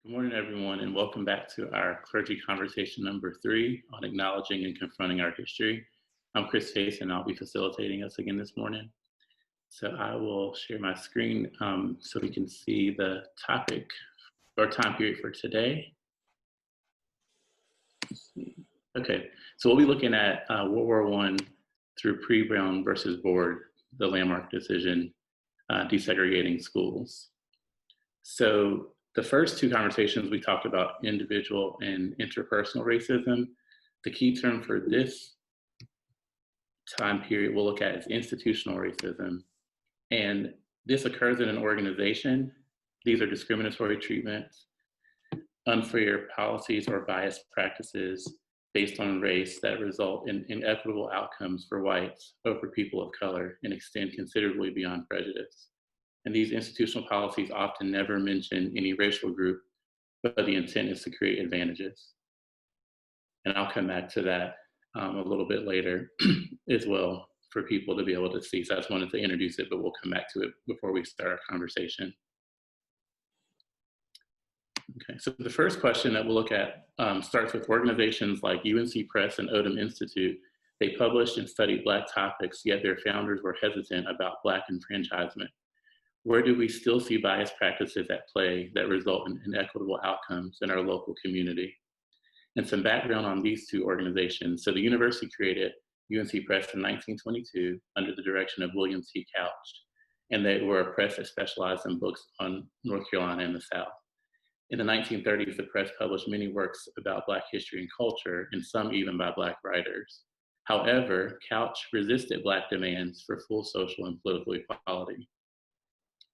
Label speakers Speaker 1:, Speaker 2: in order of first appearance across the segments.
Speaker 1: Good morning, everyone, and welcome back to our clergy conversation number 3 on acknowledging and confronting our history. I'm Chris Hayes, and I'll be facilitating us again this morning. So I will share my screen so we can see the topic or time period for today. Let's see. Okay, so we'll be looking at World War I through pre-Brown versus Board, the landmark decision, desegregating schools. So the first two conversations we talked about individual and interpersonal racism. The key term for this time period we'll look at is institutional racism. And this occurs in an organization. These are discriminatory treatments, unfair policies or biased practices based on race that result in inequitable outcomes for whites over people of color and extend considerably beyond prejudice. And these institutional policies often never mention any racial group, but the intent is to create advantages. And I'll come back to that a little bit later as well for people to be able to see. So I just wanted to introduce it, but we'll come back to it before we start our conversation. Okay, so the first question that we'll look at starts with organizations like UNC Press and Odom Institute. They published and studied Black topics, yet their founders were hesitant about Black enfranchisement. Where do we still see biased practices at play that result in inequitable outcomes in our local community? And some background on these two organizations. So the university created UNC Press in 1922 under the direction of William T. Couch, and they were a press that specialized in books on North Carolina and the South. In the 1930s, the press published many works about Black history and culture, and some even by Black writers. However, Couch resisted Black demands for full social and political equality.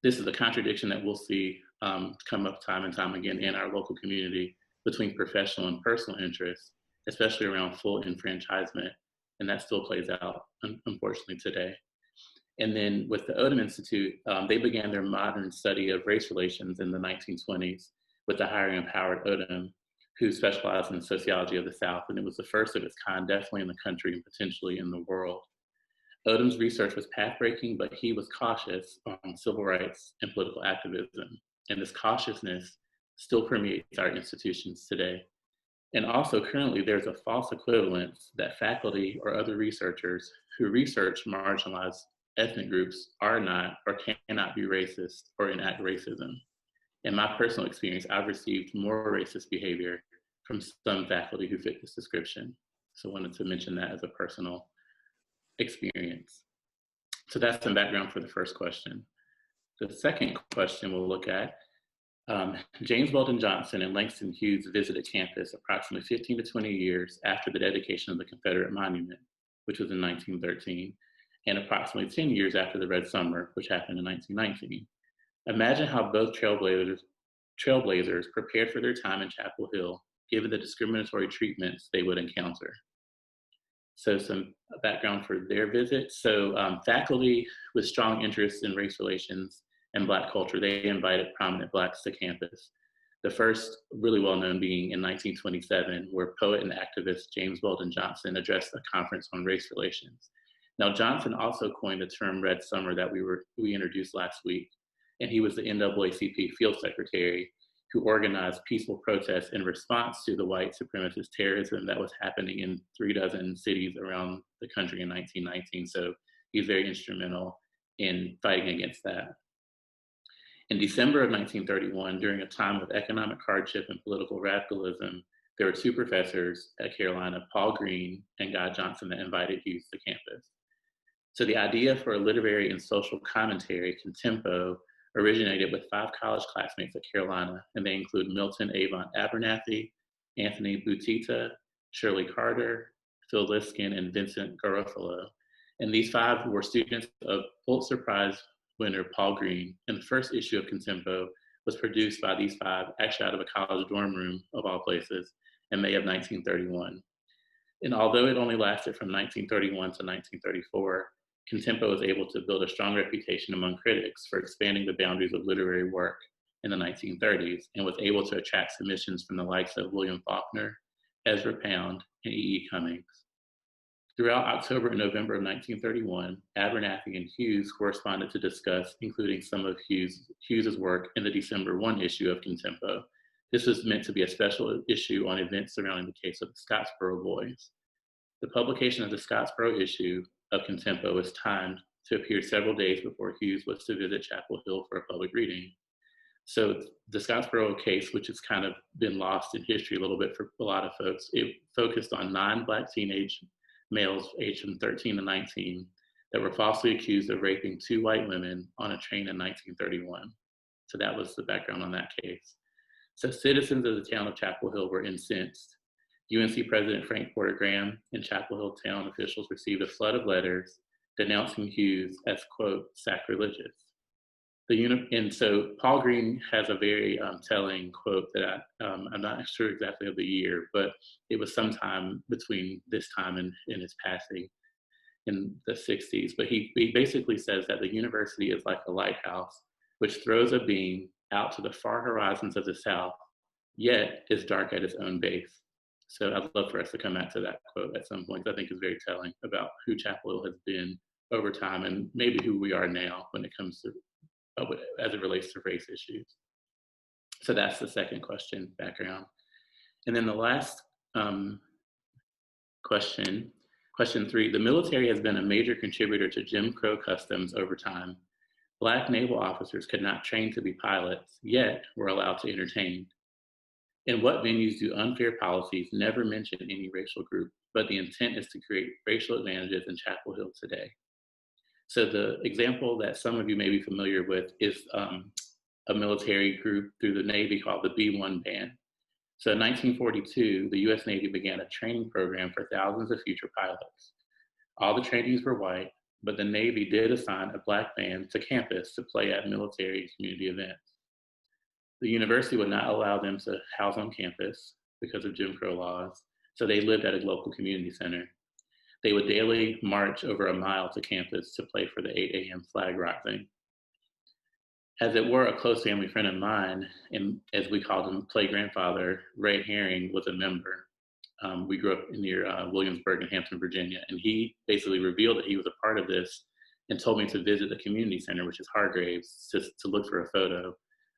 Speaker 1: This is a contradiction that we'll see come up time and time again in our local community between professional and personal interests, especially around full enfranchisement, and that still plays out, unfortunately, today. And then with the Odom Institute, they began their modern study of race relations in the 1920s with the hiring of Howard Odom, who specialized in sociology of the South, and it was the first of its kind, definitely in the country and potentially in the world. Odom's research was pathbreaking, but he was cautious on civil rights and political activism. And this cautiousness still permeates our institutions today. And also currently there's a false equivalence that faculty or other researchers who research marginalized ethnic groups are not or cannot be racist or enact racism. In my personal experience, I've received more racist behavior from some faculty who fit this description. So I wanted to mention that as a personal experience. So that's some background for the first question. The second question we'll look at, James Weldon Johnson and Langston Hughes visited campus approximately 15 to 20 years after the dedication of the Confederate Monument, which was in 1913, and approximately 10 years after the Red Summer, which happened in 1919. Imagine how both trailblazers prepared for their time in Chapel Hill, given the discriminatory treatments they would encounter. So some background for their visit. So faculty with strong interests in race relations and Black culture, they invited prominent Blacks to campus. The first really well-known being in 1927, where poet and activist James Weldon Johnson addressed a conference on race relations. Now, Johnson also coined the term Red Summer that we introduced last week, and he was the NAACP field secretary who organized peaceful protests in response to the white supremacist terrorism that was happening in 36 cities around the country in 1919. So he's very instrumental in fighting against that. In December of 1931, during a time of economic hardship and political radicalism, there were two professors at Carolina, Paul Green and Guy Johnson, that invited Hughes to campus. So the idea for a literary and social commentary, Contempo, originated with 5 college classmates at Carolina, and they include Milton Avon Abernathy, Anthony Butita, Shirley Carter, Phil Liskin, and Vincent Garofalo. And these 5 were students of Pulitzer Prize winner Paul Green, and the first issue of Contempo was produced by these 5, actually out of a college dorm room, of all places, in May of 1931. And although it only lasted from 1931 to 1934, Contempo was able to build a strong reputation among critics for expanding the boundaries of literary work in the 1930s, and was able to attract submissions from the likes of William Faulkner, Ezra Pound, and E.E. Cummings. Throughout October and November of 1931, Abernathy and Hughes corresponded to discuss including some of Hughes's work in the December 1 issue of Contempo. This was meant to be a special issue on events surrounding the case of the Scottsboro boys. The publication of the Scottsboro issue of Contempo was timed to appear several days before Hughes was to visit Chapel Hill for a public reading. So the Scottsboro case, which has kind of been lost in history a little bit for a lot of folks, it focused on 9 Black teenage males aged from 13 to 19 that were falsely accused of raping 2 white women on a train in 1931. So that was the background on that case. So citizens of the town of Chapel Hill were incensed. UNC President Frank Porter Graham and Chapel Hill town officials received a flood of letters denouncing Hughes as, quote, sacrilegious. And so Paul Green has a very telling quote that I'm not sure exactly of the year, but it was sometime between this time and his passing in the 60s. But he basically says that the university is like a lighthouse which throws a beam out to the far horizons of the South, yet is dark at its own base. So I'd love for us to come back to that quote at some point. I think is very telling about who Chapel Hill has been over time and maybe who we are now when it comes to as it relates to race issues. So that's the second question, background. And then the last question 3, the military has been a major contributor to Jim Crow customs over time. Black naval officers could not train to be pilots, yet were allowed to entertain. In what venues do unfair policies never mention any racial group, but the intent is to create racial advantages in Chapel Hill today? So the example that some of you may be familiar with is a military group through the Navy called the B-1 Band. So in 1942, the US Navy began a training program for thousands of future pilots. All the trainees were white, but the Navy did assign a Black band to campus to play at military and community events. The university would not allow them to house on campus because of Jim Crow laws, so they lived at a local community center. They would daily march over a mile to campus to play for the 8 a.m. flag rising. As it were, a close family friend of mine, and as we called him, play grandfather, Ray Herring, was a member. We grew up near Williamsburg in Hampton, Virginia, and he basically revealed that he was a part of this and told me to visit the community center, which is Hargraves, to look for a photo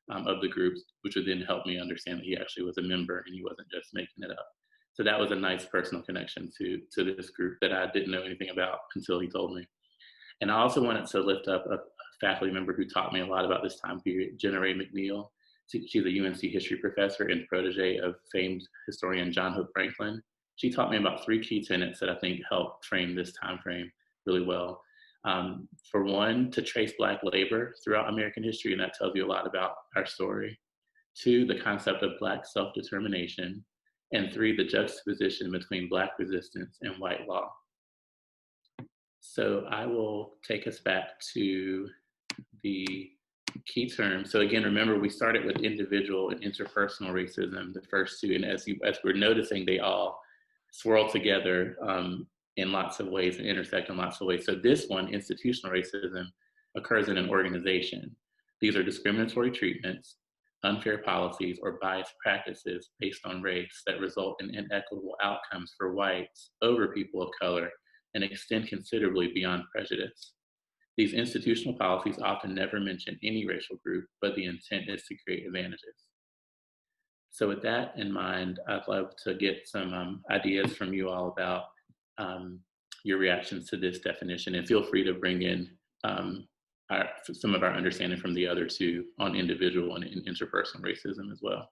Speaker 1: of the group, which would then help me understand that he actually was a member and he wasn't just making it up. So that was a nice personal connection to this group that I didn't know anything about until he told me. And I also wanted to lift up a faculty member who taught me a lot about this time period, Jenna Ray McNeil. She's a UNC history professor and protege of famed historian John Hope Franklin. She taught me about 3 key tenets that I think help frame this time frame really well. For one, to trace Black labor throughout American history, and that tells you a lot about our story. 2, the concept of Black self-determination. And 3, the juxtaposition between Black resistance and white law. So I will take us back to the key terms. So again, remember we started with individual and interpersonal racism, the first 2, and as we're noticing, they all swirl together in lots of ways and intersect in lots of ways. So this one, institutional racism, occurs in an organization. These are discriminatory treatments, unfair policies, or biased practices based on race that result in inequitable outcomes for whites over people of color and extend considerably beyond prejudice. These institutional policies often never mention any racial group, but the intent is to create advantages. So with that in mind, I'd love to get some ideas from you all about your reactions to this definition, and feel free to bring in some of our understanding from the other 2 on individual and interpersonal racism as well.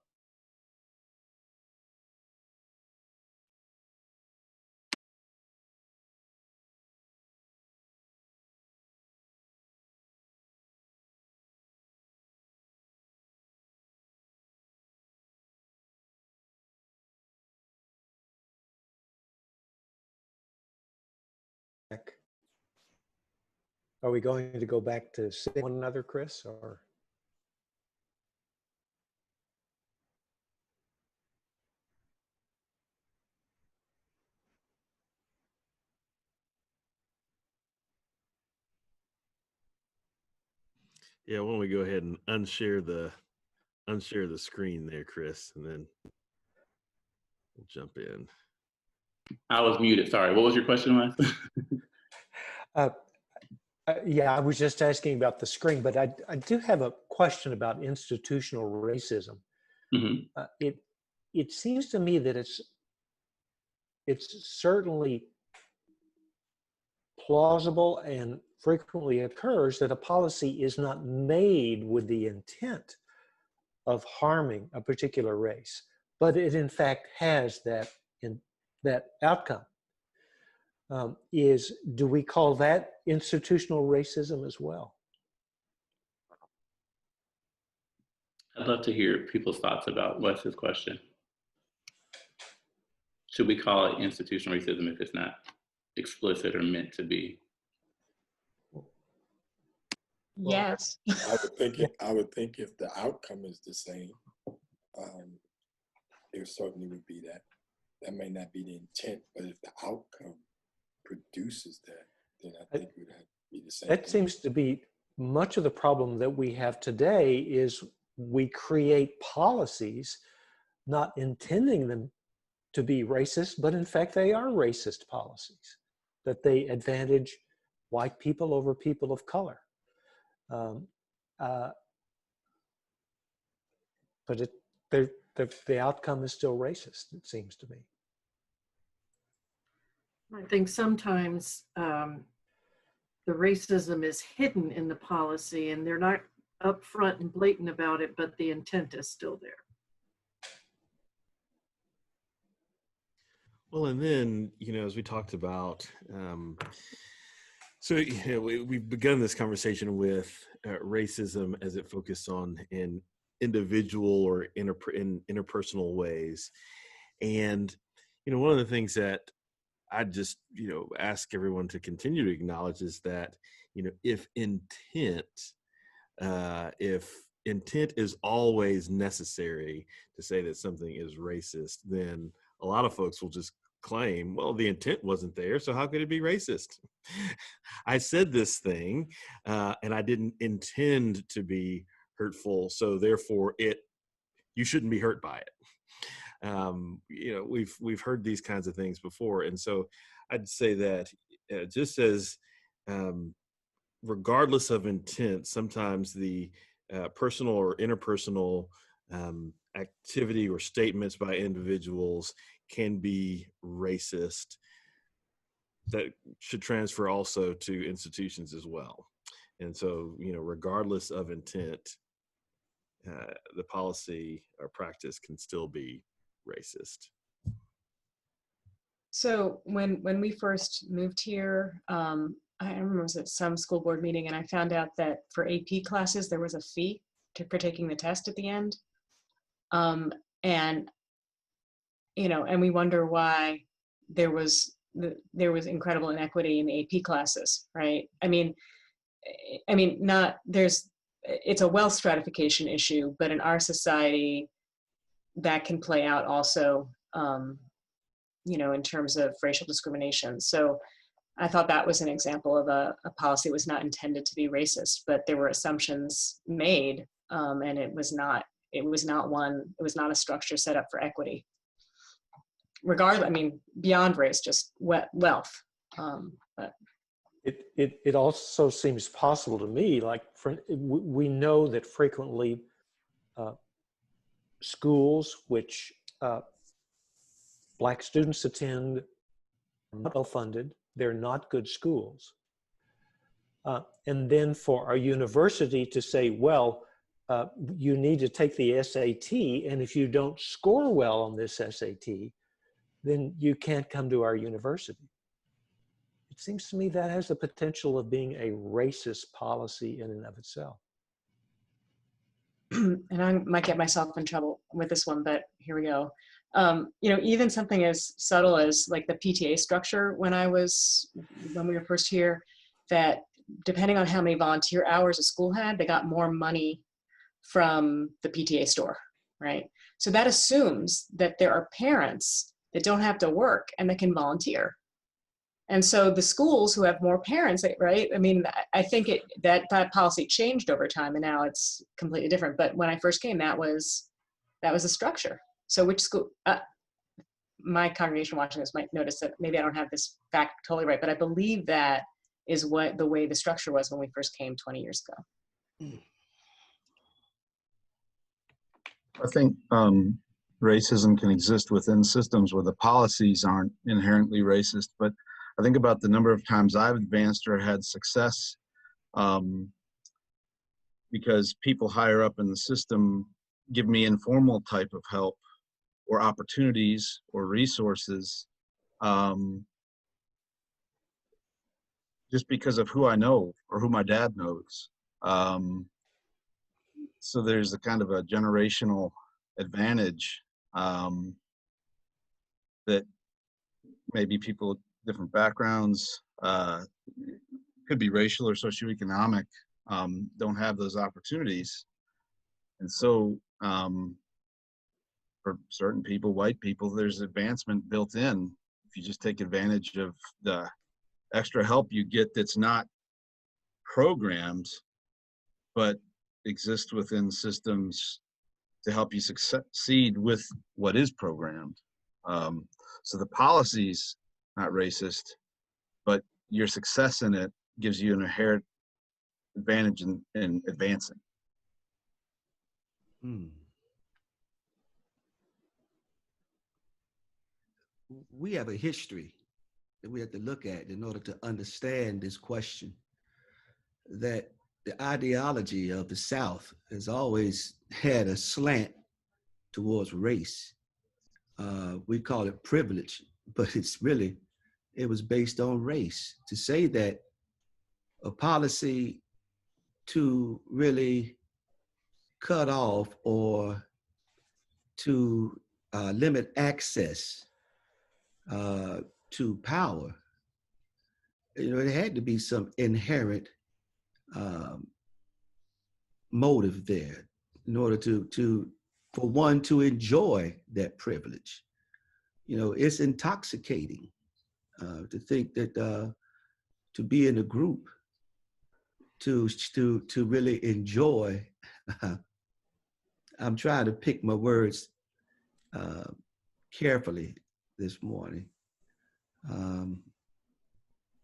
Speaker 2: Are we going to go back to seeing one another, Chris, or?
Speaker 3: Yeah, why don't we go ahead and unshare the screen there, Chris, and then we'll jump in.
Speaker 1: I was muted, sorry. What was your question, Wes?
Speaker 2: Yeah, I was just asking about the screen, but I do have a question about institutional racism.
Speaker 1: Mhm.
Speaker 2: It seems to me that it's certainly plausible and frequently occurs that a policy is not made with the intent of harming a particular race, but it in fact has that outcome. Do we call that institutional racism as well?
Speaker 1: I'd love to hear people's thoughts about Wes's question. Should we call it institutional racism if it's not explicit or meant to be?
Speaker 4: Yes.
Speaker 5: I would think if the outcome is the same, there certainly would be that. That may not be the intent, but if the outcome produces that, then I think it would have to be the same.
Speaker 2: That seems to be much of the problem that we have today is we create policies not intending them to be racist, but in fact they are racist policies, that they advantage white people over people of color. But the outcome is still racist, it seems to me.
Speaker 4: I think sometimes the racism is hidden in the policy and they're not upfront and blatant about it, but the intent is still there.
Speaker 3: Well, and then, as we talked about, so we've begun this conversation with racism as it focused on in individual or in interpersonal ways. And, one of the things that I just, ask everyone to continue to acknowledge is that, if intent is always necessary to say that something is racist, then a lot of folks will just claim, well, the intent wasn't there, so how could it be racist? I said this thing and I didn't intend to be hurtful, so therefore you shouldn't be hurt by it. We've heard these kinds of things before, and so I'd say that just as regardless of intent, sometimes the personal or interpersonal activity or statements by individuals can be racist. That should transfer also to institutions as well. And so, regardless of intent, the policy or practice can still be racist.
Speaker 6: So when we first moved here, I remember it was at some school board meeting, and I found out that for AP classes there was a fee for taking the test at the end, and we wonder why there was incredible inequity in the AP classes, right? It's a wealth stratification issue, but in our society, that can play out also, in terms of racial discrimination. So I thought that was an example of a policy that was not intended to be racist, but there were assumptions made, and it was not a structure set up for equity. Regardless, beyond race, just wealth. But
Speaker 2: It also seems possible to me, we know that frequently schools which Black students attend are not well funded, they're not good schools. And then for our university to say, well, you need to take the SAT, and if you don't score well on this SAT, then you can't come to our university. It seems to me that has the potential of being a racist policy in and of itself.
Speaker 6: and I might get myself in trouble with this one, but here we go. Even something as subtle as like the PTA structure when we were first here, that depending on how many volunteer hours a school had, they got more money from the PTA store, right? So that assumes that there are parents that don't have to work and that can volunteer. And so the schools who have more parents, right? I think that policy changed over time, and now it's completely different. But when I first came, that was a structure. So which school? My congregation watching this might notice that maybe I don't have this fact totally right, but I believe that is the way the structure was when we first came 20 years ago.
Speaker 7: I think racism can exist within systems where the policies aren't inherently racist, but I think about the number of times I've advanced or had success because people higher up in the system give me informal type of help or opportunities or resources just because of who I know or who my dad knows. So there's a kind of a generational advantage that maybe people with different backgrounds, could be racial or socioeconomic, don't have those opportunities. And so for certain people, white people, there's advancement built in if you just take advantage of the extra help you get that's not programmed, but exists within systems to help you succeed with what is programmed. So the policy's not racist, but your success in it gives you an inherent advantage in advancing.
Speaker 8: We have a history that we have to look at in order to understand this question, that the ideology of the South has always had a slant towards race. We call it privilege, but it was based on race. To say that a policy to really cut off or to limit access to power, it had to be some inherent motive there in order for one to enjoy that privilege. It's intoxicating to think that to be in a group to really enjoy. I'm trying to pick my words carefully this morning.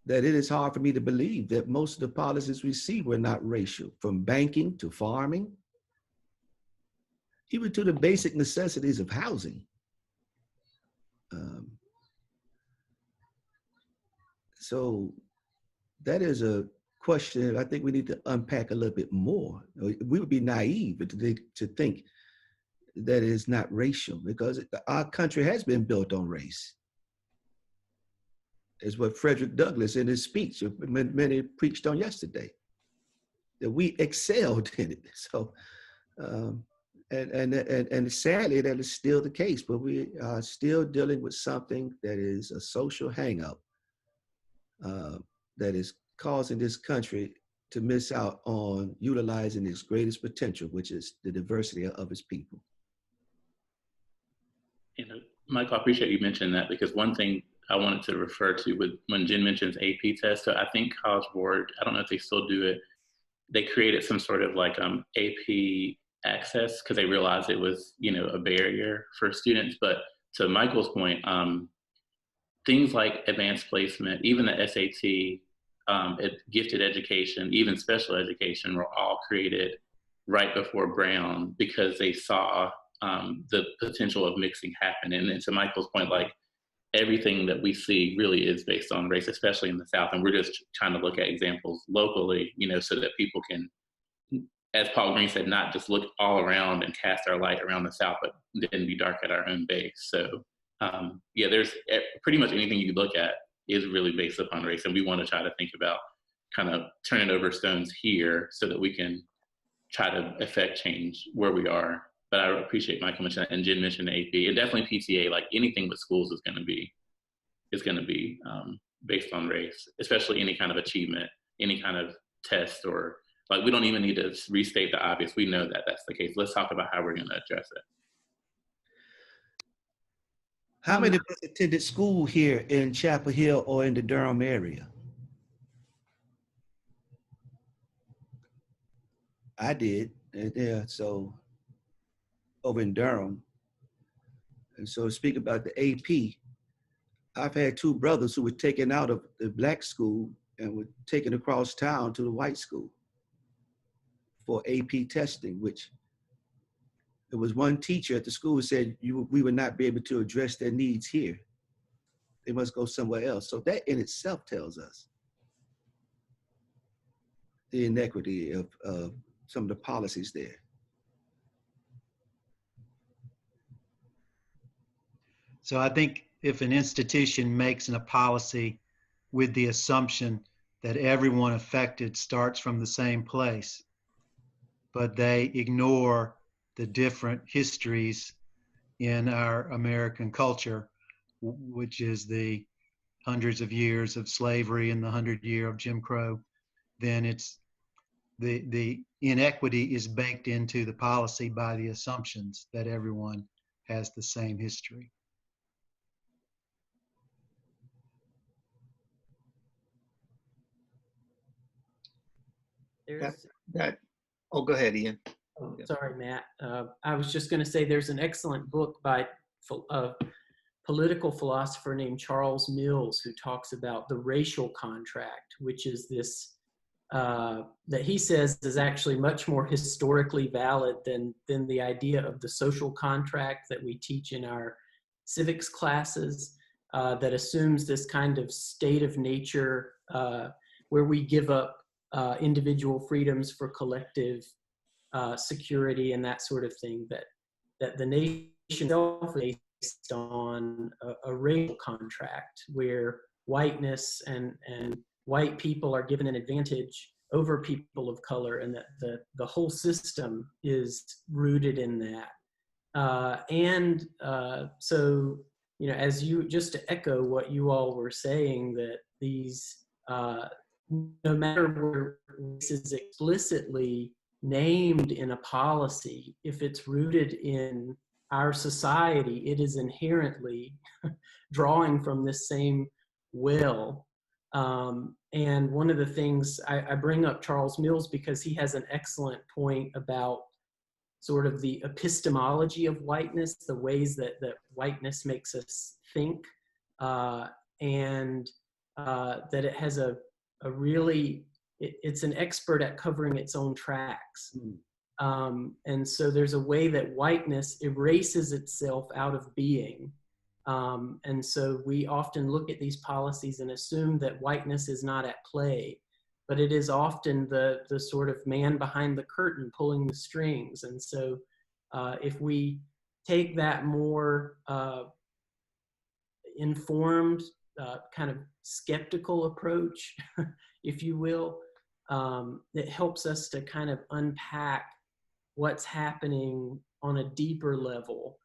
Speaker 8: That it is hard for me to believe that most of the policies we see were not racial, from banking to farming, even to the basic necessities of housing. So that is a question I think we need to unpack a little bit more. We would be naive to think that it is not racial, because our country has been built on race. Is what Frederick Douglass in his speech, many preached on yesterday, that we excelled in it. So, and sadly, that is still the case, but we are still dealing with something that is a social hangup that is causing this country to miss out on utilizing its greatest potential, which is the diversity of its people.
Speaker 1: Michael, I appreciate you mentioning that, because one thing I wanted to refer to with when Jen mentions AP test. So I think College Board, I don't know if they still do it, they created some sort of like AP access because they realized it was, a barrier for students. But to Michael's point, things like advanced placement, even the SAT, gifted education, even special education were all created right before Brown because they saw the potential of mixing happen. And to Michael's point, like, everything that we see really is based on race, especially in the South. And we're just trying to look at examples locally, so that people can, as Paul Green said, not just look all around and cast our light around the South, but then be dark at our own base. So there's pretty much anything you look at is really based upon race. And we want to try to think about kind of turning over stones here so that we can try to affect change where we are. But I appreciate Michael mentioning that, and Jen mentioned the AP, and definitely PTA. Like anything with schools is going to be based on race, especially any kind of achievement, any kind of test, or like we don't even need to restate the obvious. We know that that's the case. Let's talk about how we're going to address it.
Speaker 8: How many of us attended school here in Chapel Hill or in the Durham area? I did, yeah. So over in Durham. And so speak about the AP, I've had two brothers who were taken out of the black school and were taken across town to the white school for AP testing, which there was one teacher at the school who said we would not be able to address their needs here. They must go somewhere else. So that in itself tells us the inequity of some of the policies there.
Speaker 9: So I think if an institution makes a policy with the assumption that everyone affected starts from the same place, but they ignore the different histories in our American culture, which is the hundreds of years of slavery and the 100-year of Jim Crow, then it's the inequity is baked into the policy by the assumptions that everyone has the same history.
Speaker 10: Oh, go ahead, Ian.
Speaker 11: Oh, sorry, Matt. I was just going to say there's an excellent book by a political philosopher named Charles Mills who talks about the racial contract, which is this that he says is actually much more historically valid than the idea of the social contract that we teach in our civics classes, that assumes this kind of state of nature where we give up individual freedoms for collective security and that sort of thing, that the nation itself is based on a racial contract where whiteness and white people are given an advantage over people of color, and that the whole system is rooted in that. So, you know, as you, just to echo what you all were saying, that these, no matter where this is explicitly named in a policy, if it's rooted in our society, it is inherently drawing from this same well. And one of the things I bring up Charles Mills because he has an excellent point about sort of the epistemology of whiteness, the ways that whiteness makes us think, and that it has a really, it's an expert at covering its own tracks. And so there's a way that whiteness erases itself out of being. And so we often look at these policies and assume that whiteness is not at play, but it is often the sort of man behind the curtain pulling the strings. And so if we take that more informed, kind of skeptical approach, if you will, it helps us to kind of unpack what's happening on a deeper level,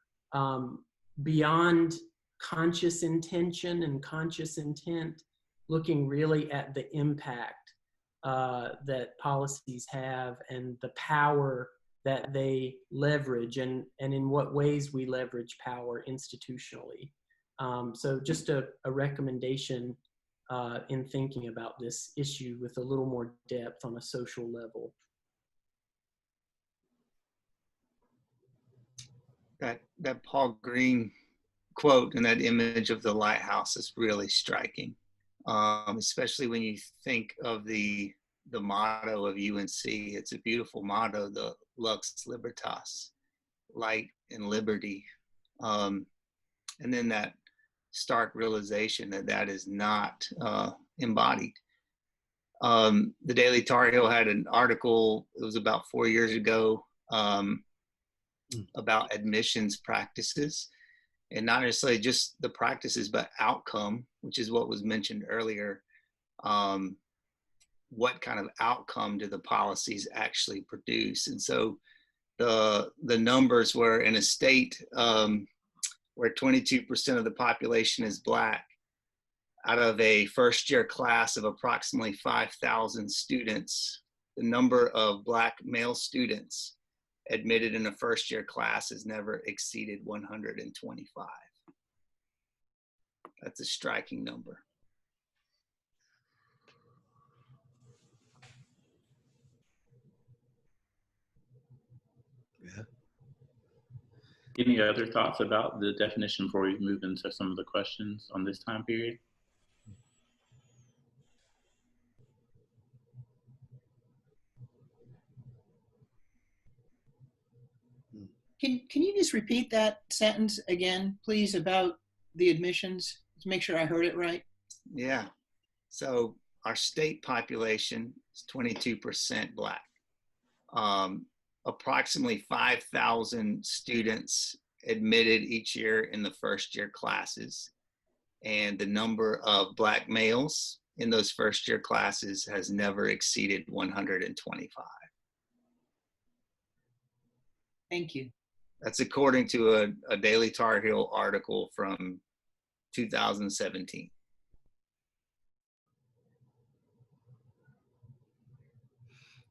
Speaker 11: beyond conscious intention and conscious intent, looking really at the impact that policies have and the power that they leverage, and in what ways we leverage power institutionally. So just a recommendation in thinking about this issue with a little more depth on a social level.
Speaker 10: That Paul Green quote and that image of the lighthouse is really striking, especially when you think of the motto of UNC. It's a beautiful motto, the Lux Libertas, light and liberty. And then that stark realization that that is not embodied. The Daily Tar Heel had an article, it was about 4 years ago, about admissions practices, and not necessarily just the practices, but outcome, which is what was mentioned earlier. What kind of outcome do the policies actually produce? And so the numbers were in a state where 22% of the population is Black, out of a first-year class of approximately 5,000 students, the number of Black male students admitted in a first-year class has never exceeded 125. That's a striking number.
Speaker 8: Yeah.
Speaker 1: Any other thoughts about the definition before we move into some of the questions on this time period?
Speaker 12: Can you just repeat that sentence again, please, about the admissions to make sure I heard it right?
Speaker 10: Yeah. So our state population is 22% Black. Approximately 5,000 students admitted each year in the first year classes. And the number of Black males in those first year classes has never exceeded 125.
Speaker 12: Thank you.
Speaker 10: That's according to a Daily Tar Heel article from 2017.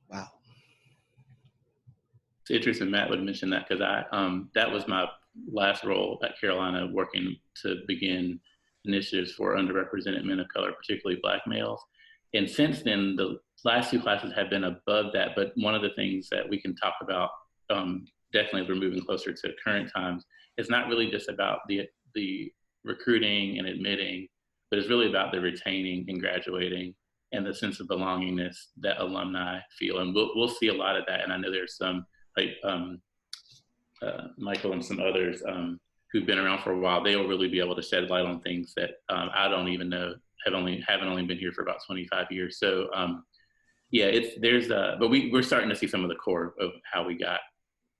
Speaker 8: Wow.
Speaker 1: It's interesting Matt would mention that, because that was my last role at Carolina, working to begin initiatives for underrepresented men of color, particularly Black males. And since then, the last two classes have been above that. But one of the things that we can talk about, definitely as we're moving closer to current times, it's not really just about the recruiting and admitting, but it's really about the retaining and graduating and the sense of belongingness that alumni feel. And we'll see a lot of that. And I know there's some, like Michael and some others who've been around for a while, they will really be able to shed light on things that I don't even know, haven't only been here for about 25 years. So yeah, but we're starting to see some of the core of how we got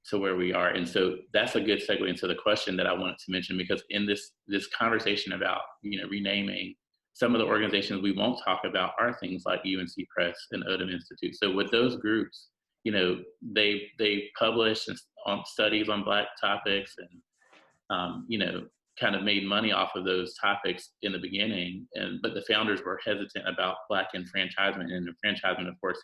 Speaker 1: to where we are. And so that's a good segue into the question that I wanted to mention, because in this conversation about, renaming, some of the organizations we won't talk about are things like UNC Press and Odom Institute. So with those groups, they publish on studies on Black topics and, kind of made money off of those topics in the beginning. But the founders were hesitant about Black enfranchisement. And enfranchisement, of course,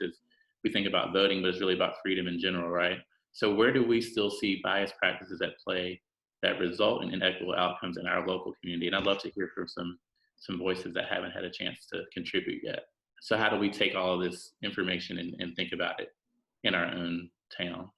Speaker 1: we think about voting, but it's really about freedom in general, right? So where do we still see bias practices at play that result in inequitable outcomes in our local community? And I'd love to hear from some voices that haven't had a chance to contribute yet. So how do we take all of this information and think about it in our own town?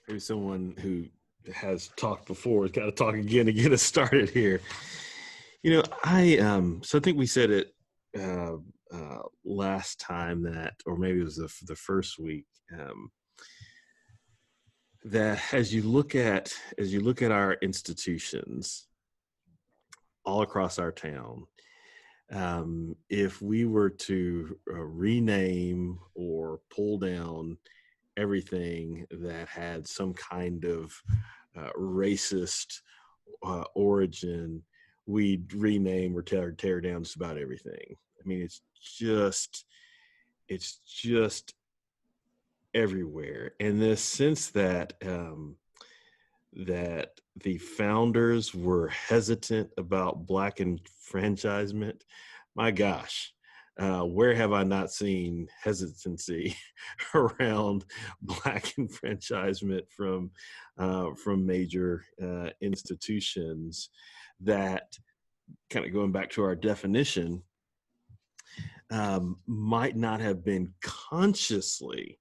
Speaker 3: Maybe someone who has talked before has got to talk again to get us started here. So I think we said it last time that, or maybe it was the first week, that as you look at our institutions all across our town, if we were to rename or pull down everything that had some kind of racist origin, we'd rename or tear down just about everything. I mean, it's just everywhere. And this sense that that the founders were hesitant about Black enfranchisement, my gosh, where have I not seen hesitancy around Black enfranchisement from major institutions? That, kind of going back to our definition, might not have been consciously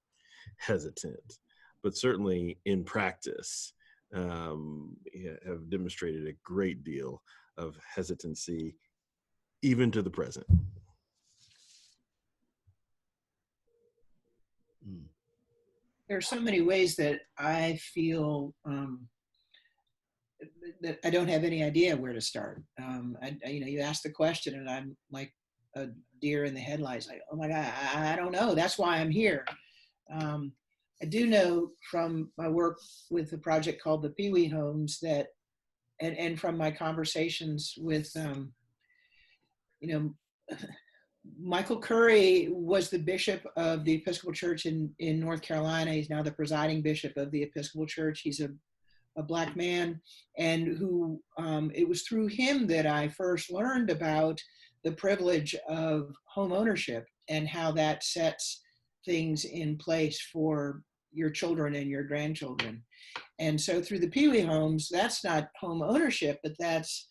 Speaker 3: hesitant, but certainly in practice have demonstrated a great deal of hesitancy, even to the present.
Speaker 12: There are so many ways that I feel that I don't have any idea where to start. You ask the question and I'm like a deer in the headlights, like, oh my God, I don't know. That's why I'm here. I do know from my work with a project called the Pee Wee Homes that, and from my conversations with, Michael Curry was the bishop of the Episcopal Church in North Carolina. He's now the presiding bishop of the Episcopal Church. He's a Black man, and who it was through him that I first learned about the privilege of home ownership and how that sets things in place for your children and your grandchildren. And so through the Pee Wee homes, that's not home ownership, but that's,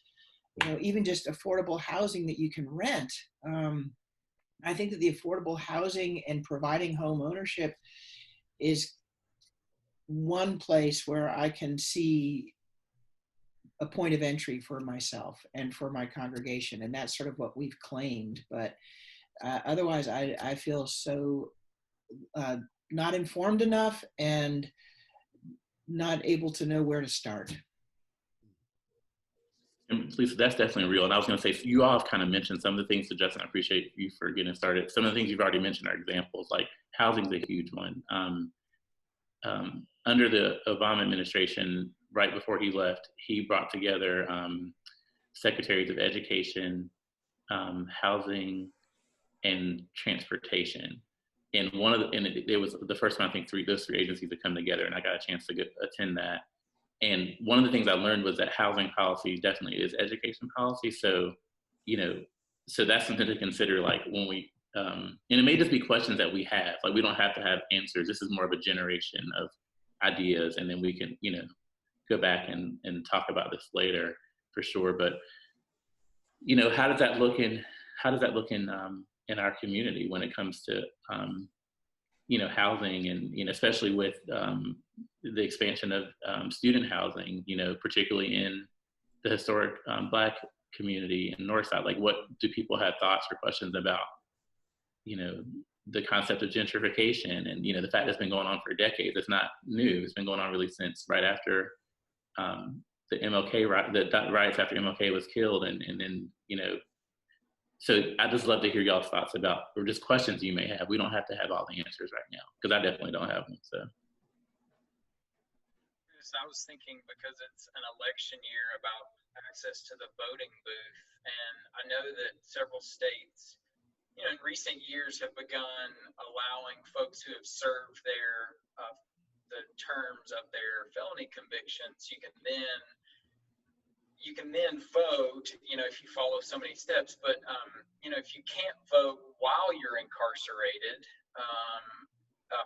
Speaker 12: even just affordable housing that you can rent. I think that the affordable housing and providing home ownership is one place where I can see a point of entry for myself and for my congregation. And that's sort of what we've claimed. But otherwise, I feel so not informed enough and not able to know where to start.
Speaker 1: And Lisa, that's definitely real. And I was going to say, so you all have kind of mentioned some of the things. So Justin, I appreciate you for getting started. Some of the things you've already mentioned are examples, like housing's a huge one. Under the Obama administration, right before he left, he brought together secretaries of education, housing, and transportation. And it was the first time I think those three agencies had come together, and I got a chance to attend that. And one of the things I learned was that housing policy definitely is education policy. So, so that's something to consider, like when we, and it may just be questions that we have, like we don't have to have answers. This is more of a generation of ideas, and then we can, go back and talk about this later for sure. But, how does that look in our community when it comes to, housing and, especially with the expansion of student housing, particularly in the historic Black community in Northside? Like, what do people have thoughts or questions about, the concept of gentrification and, the fact that it's been going on for decades? It's not new. It's been going on really since right after the riots after MLK was killed. And then, so I just love to hear y'all's thoughts about, or just questions you may have. We don't have to have all the answers right now, because I definitely don't have them. So.
Speaker 13: I was thinking, because it's an election year, about access to the voting booth. And I know that several states, in recent years have begun allowing folks who have served the terms of their felony convictions. You can then vote, if you follow so many steps. But, if you can't vote while you're incarcerated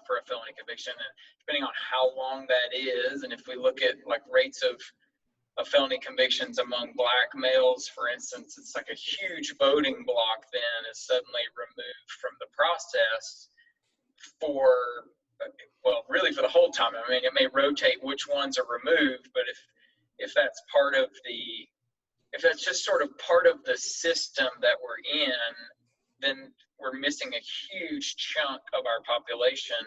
Speaker 13: for a felony conviction, and depending on how long that is, and if we look at like rates of felony convictions among Black males, for instance, it's like a huge voting block then is suddenly removed from the process really for the whole time. I mean, it may rotate which ones are removed, but if that's if that's just sort of part of the system that we're in, then we're missing a huge chunk of our population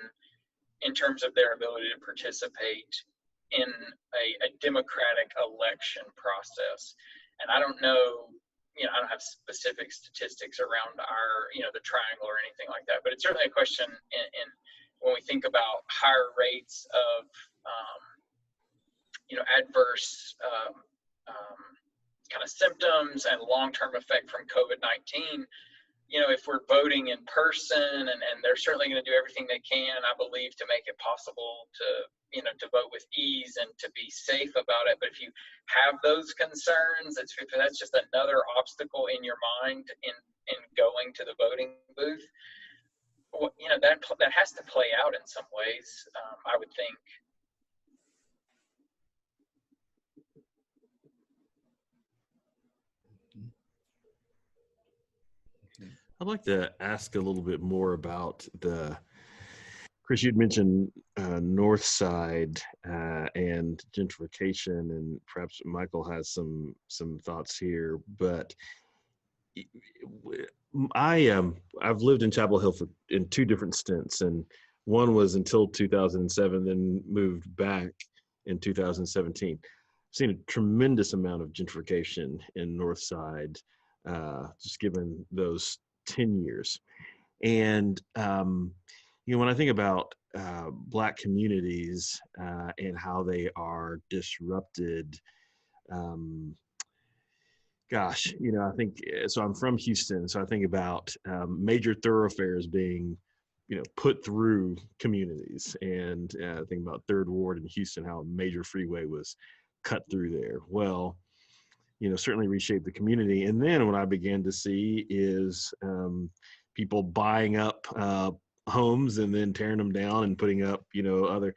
Speaker 13: in terms of their ability to participate in a democratic election process. And I don't know, I don't have specific statistics around the triangle or anything like that, but it's certainly a question in when we think about higher rates of, adverse kind of symptoms and long-term effect from COVID-19, if we're voting in person, and they're certainly going to do everything they can, I believe, to make it possible to vote with ease and to be safe about it. But if you have those concerns, that's just another obstacle in your mind in going to the voting booth. That has to play out in some ways, I would think.
Speaker 3: I'd like to ask a little bit more about Chris, you'd mentioned North Side and gentrification, and perhaps Michael has some thoughts here. But I've lived in Chapel Hill in two different stints, and one was until 2007, then moved back in 2017. I've seen a tremendous amount of gentrification in North Side, just given those 10 years. And, when I think about Black communities and how they are disrupted, I think, so I'm from Houston, so I think about major thoroughfares being, put through communities. And I think about Third Ward in Houston, how a major freeway was cut through there. Well, certainly reshape the community. And then what I began to see is people buying up homes and then tearing them down and putting up, other,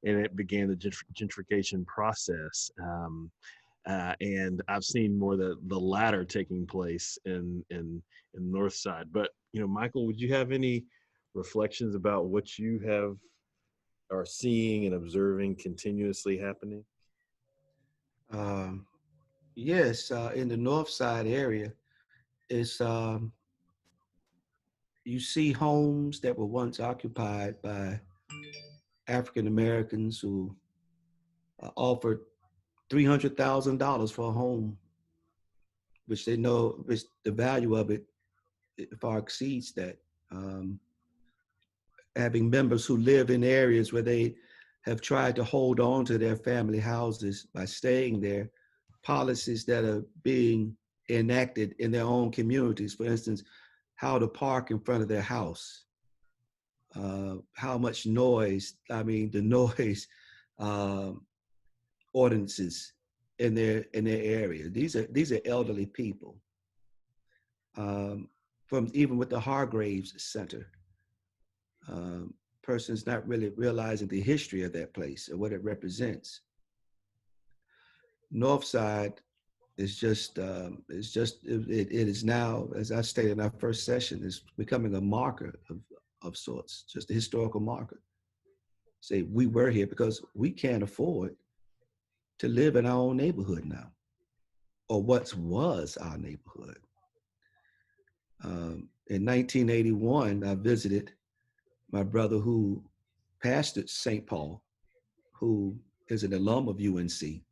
Speaker 3: and it began the gentrification process. And I've seen more the latter taking place in the North Side. But Michael, would you have any reflections about what you are seeing and observing continuously happening?
Speaker 8: Yes, in the North Side area, it's you see homes that were once occupied by African Americans who offered $300,000 for a home, which they know, which the value of it far exceeds that. Having members who live in areas where they have tried to hold on to their family houses by staying there, policies that are being enacted in their own communities, for instance, how to park in front of their house, how much noise, the noise ordinances in their area. These are elderly people. From even with the Hargraves Center, persons not really realizing the history of that place or what it represents. North Side is just, it is now, as I stated in our first session, is becoming a marker of sorts, just a historical marker. Say we were here because we can't afford to live in our own neighborhood now, or what was our neighborhood. In 1981, I visited my brother who pastored St. Paul, who is an alum of UNC,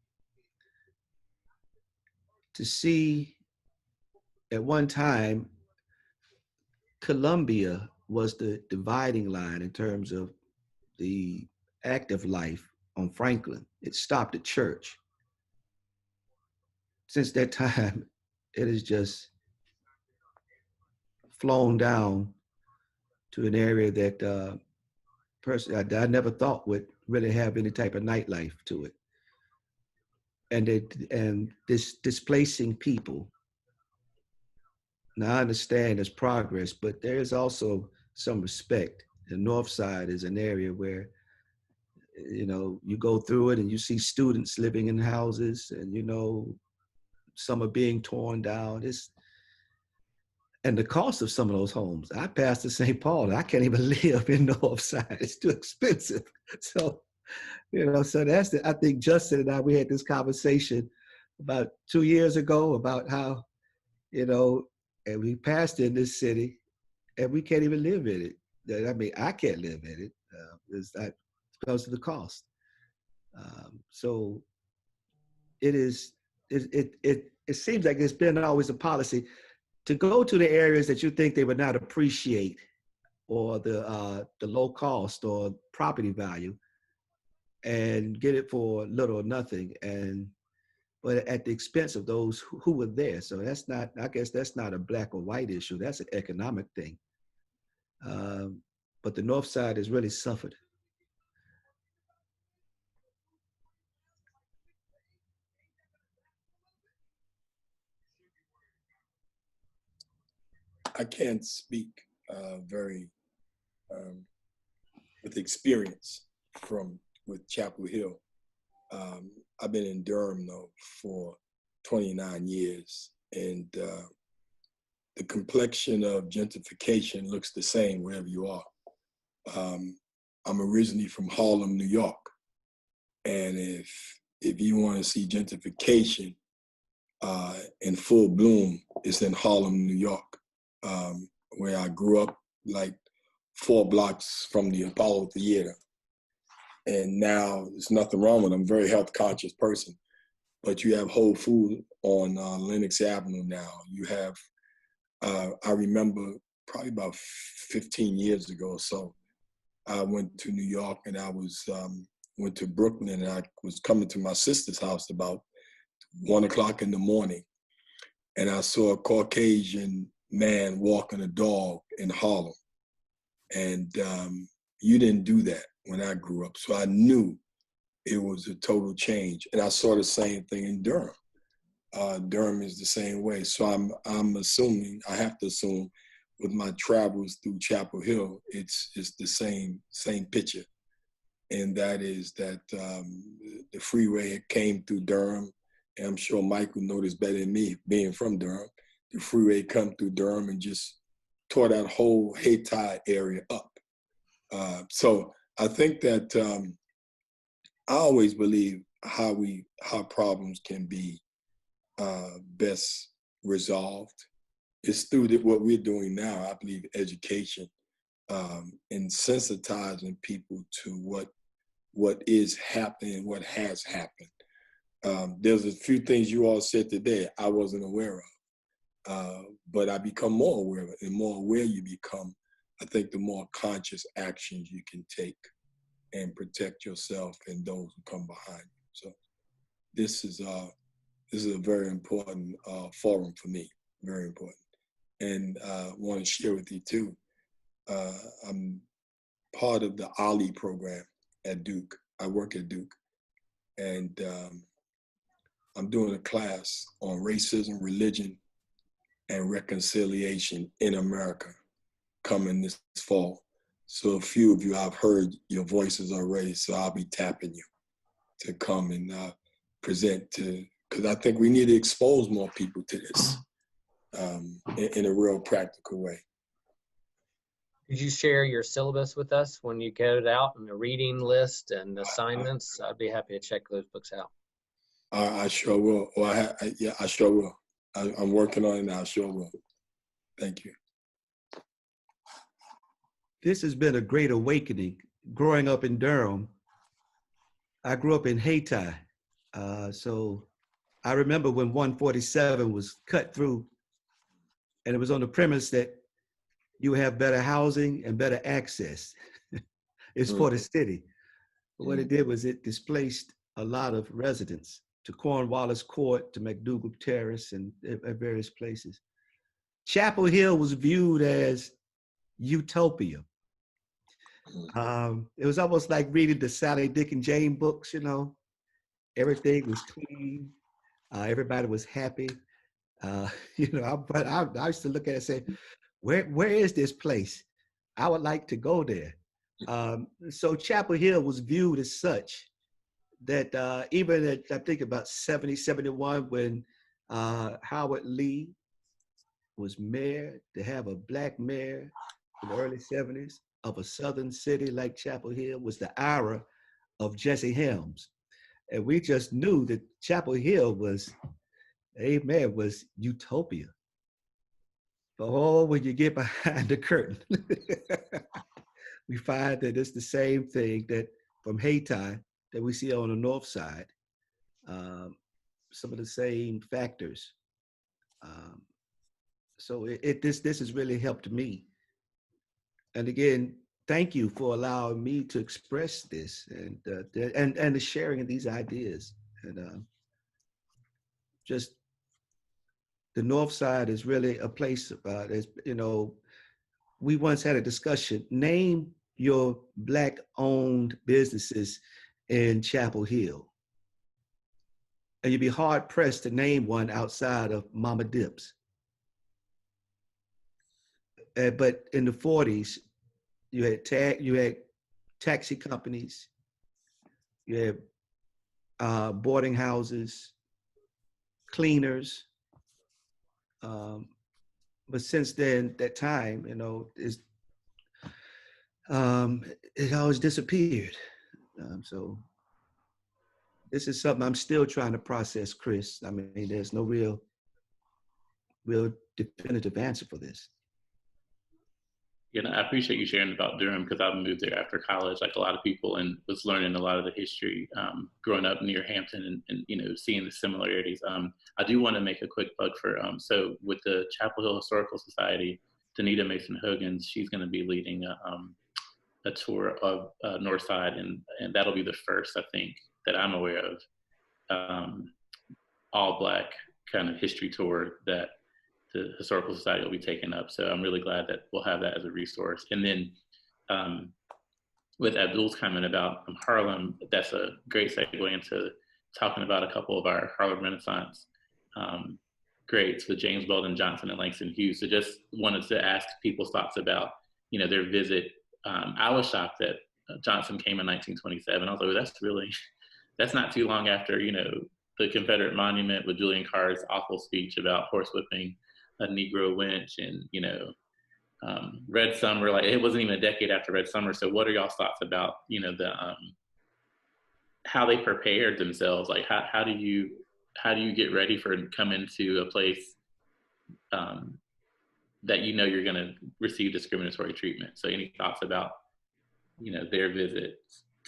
Speaker 8: to see at one time, Columbia was the dividing line in terms of the active life on Franklin. It stopped at church. Since that time, it has just flown down to an area that personally I never thought would really have any type of nightlife to it. And this displacing people. Now I understand there's progress, but there is also some respect. The North Side is an area where, you go through it and you see students living in houses, and some are being torn down. And the cost of some of those homes. I passed to St. Paul, and I can't even live in North Side. It's too expensive. So, so that's I think Justin and I, we had this conversation about 2 years ago about how, and we passed in this city and we can't even live in it. I can't live in it. It's not because of the cost. So it seems like it's been always a policy to go to the areas that you think they would not appreciate, or the low cost or property value, and get it for little or nothing, but at the expense of those who were there. So I guess that's not a black or white issue. That's an economic thing. But the North Side has really suffered.
Speaker 5: I can't speak very with experience with Chapel Hill. I've been in Durham though for 29 years, and the complexion of gentrification looks the same wherever you are. I'm originally from Harlem, New York, and if you want to see gentrification in full bloom, it's in Harlem, New York, where I grew up, like 4 blocks from the Apollo Theater. And now there's nothing wrong with it. I'm a very health conscious person, but you have Whole Food on Lenox Avenue now. You have, I remember probably about 15 years ago or so, I went to New York and I went to Brooklyn, and I was coming to my sister's house about 1 o'clock in the morning. And I saw a Caucasian man walking a dog in Harlem. And you didn't do that when I grew up. So I knew it was a total change. And I saw the same thing in Durham. Durham is the same way. So I'm assuming, I have to assume, with my travels through Chapel Hill, it's the same picture, and that is that the freeway came through Durham, and I'm sure Mike would know this better than me, being from Durham. The freeway come through Durham and just tore that whole Hayti area up. So I think that I always believe how problems can be best resolved is through what we're doing now. I believe education and sensitizing people to what is happening, what has happened. There's a few things you all said today I wasn't aware of, but I become more aware of it. And more aware you become, I think the more conscious actions you can take and protect yourself and those who come behind you. So this is a very important forum for me, very important. And want to share with you too, I'm part of the Ali program at Duke. I work at Duke, and I'm doing a class on racism, religion, and reconciliation in America coming this fall. So a few of you, I've heard your voices already, so I'll be tapping you to come and present because I think we need to expose more people to this in a real practical way.
Speaker 14: Could you share your syllabus with us when you get it out, and the reading list and assignments? I'd be happy to check those books out.
Speaker 5: I sure will. Yeah, I sure will. I'm working on it now. I sure will. Thank you.
Speaker 8: This has been a great awakening. Growing up in Durham, I grew up in Hayti. So I remember when 147 was cut through, and it was on the premise that you have better housing and better access. It's for the city. But what it did was it displaced a lot of residents to Cornwallis Court, to McDougal Terrace, and at various places. Chapel Hill was viewed as utopia. It was almost like reading the Sally Dick and Jane books, you know. Everything was clean. Everybody was happy. You know, but I used to look at it and say, where is this place? I would like to go there. So Chapel Hill was viewed as such that even at, I think about 70, 71, when Howard Lee was mayor, to have a black mayor in the early 70s of a southern city like Chapel Hill was the era of Jesse Helms. And we just knew that Chapel Hill was, amen, was utopia. But oh, when you get behind the curtain, we find that it's the same thing that from Hayti that we see on the north side, some of the same factors. So this has really helped me. And again, thank you for allowing me to express this and the sharing of these ideas. And just the north side is really a place, as you know, we once had a discussion, name your Black-owned businesses in Chapel Hill. And you'd be hard pressed to name one outside of Mama Dip's. But in the 40s, you had taxi companies, you had boarding houses, cleaners. But since then, that time, you know, it always disappeared. So this is something I'm still trying to process, Chris. I mean, there's no real definitive answer for this.
Speaker 1: You know, I appreciate you sharing about Durham because I moved there after college, like a lot of people, and was learning a lot of the history growing up near Hampton and you know, seeing the similarities. I do want to make a quick plug for, so with the Chapel Hill Historical Society, Danita Mason-Huggins, she's going to be leading a tour of North Side, and that'll be the first, I think, that I'm aware of, all Black kind of history tour that the Historical Society will be taking up. So I'm really glad that we'll have that as a resource. And then with Abdul's comment about Harlem, that's a great segue into talking about a couple of our Harlem Renaissance greats with James Weldon Johnson and Langston Hughes. So just wanted to ask people's thoughts about, their visit. I was shocked that Johnson came in 1927. I was like, well, that's not too long after, the Confederate monument with Julian Carr's awful speech about horsewhipping a Negro wench, and, Red Summer, like it wasn't even a decade after Red Summer. So what are y'all's thoughts about, how they prepared themselves? Like how do you get ready for coming to a place that you're going to receive discriminatory treatment? So any thoughts about, their visit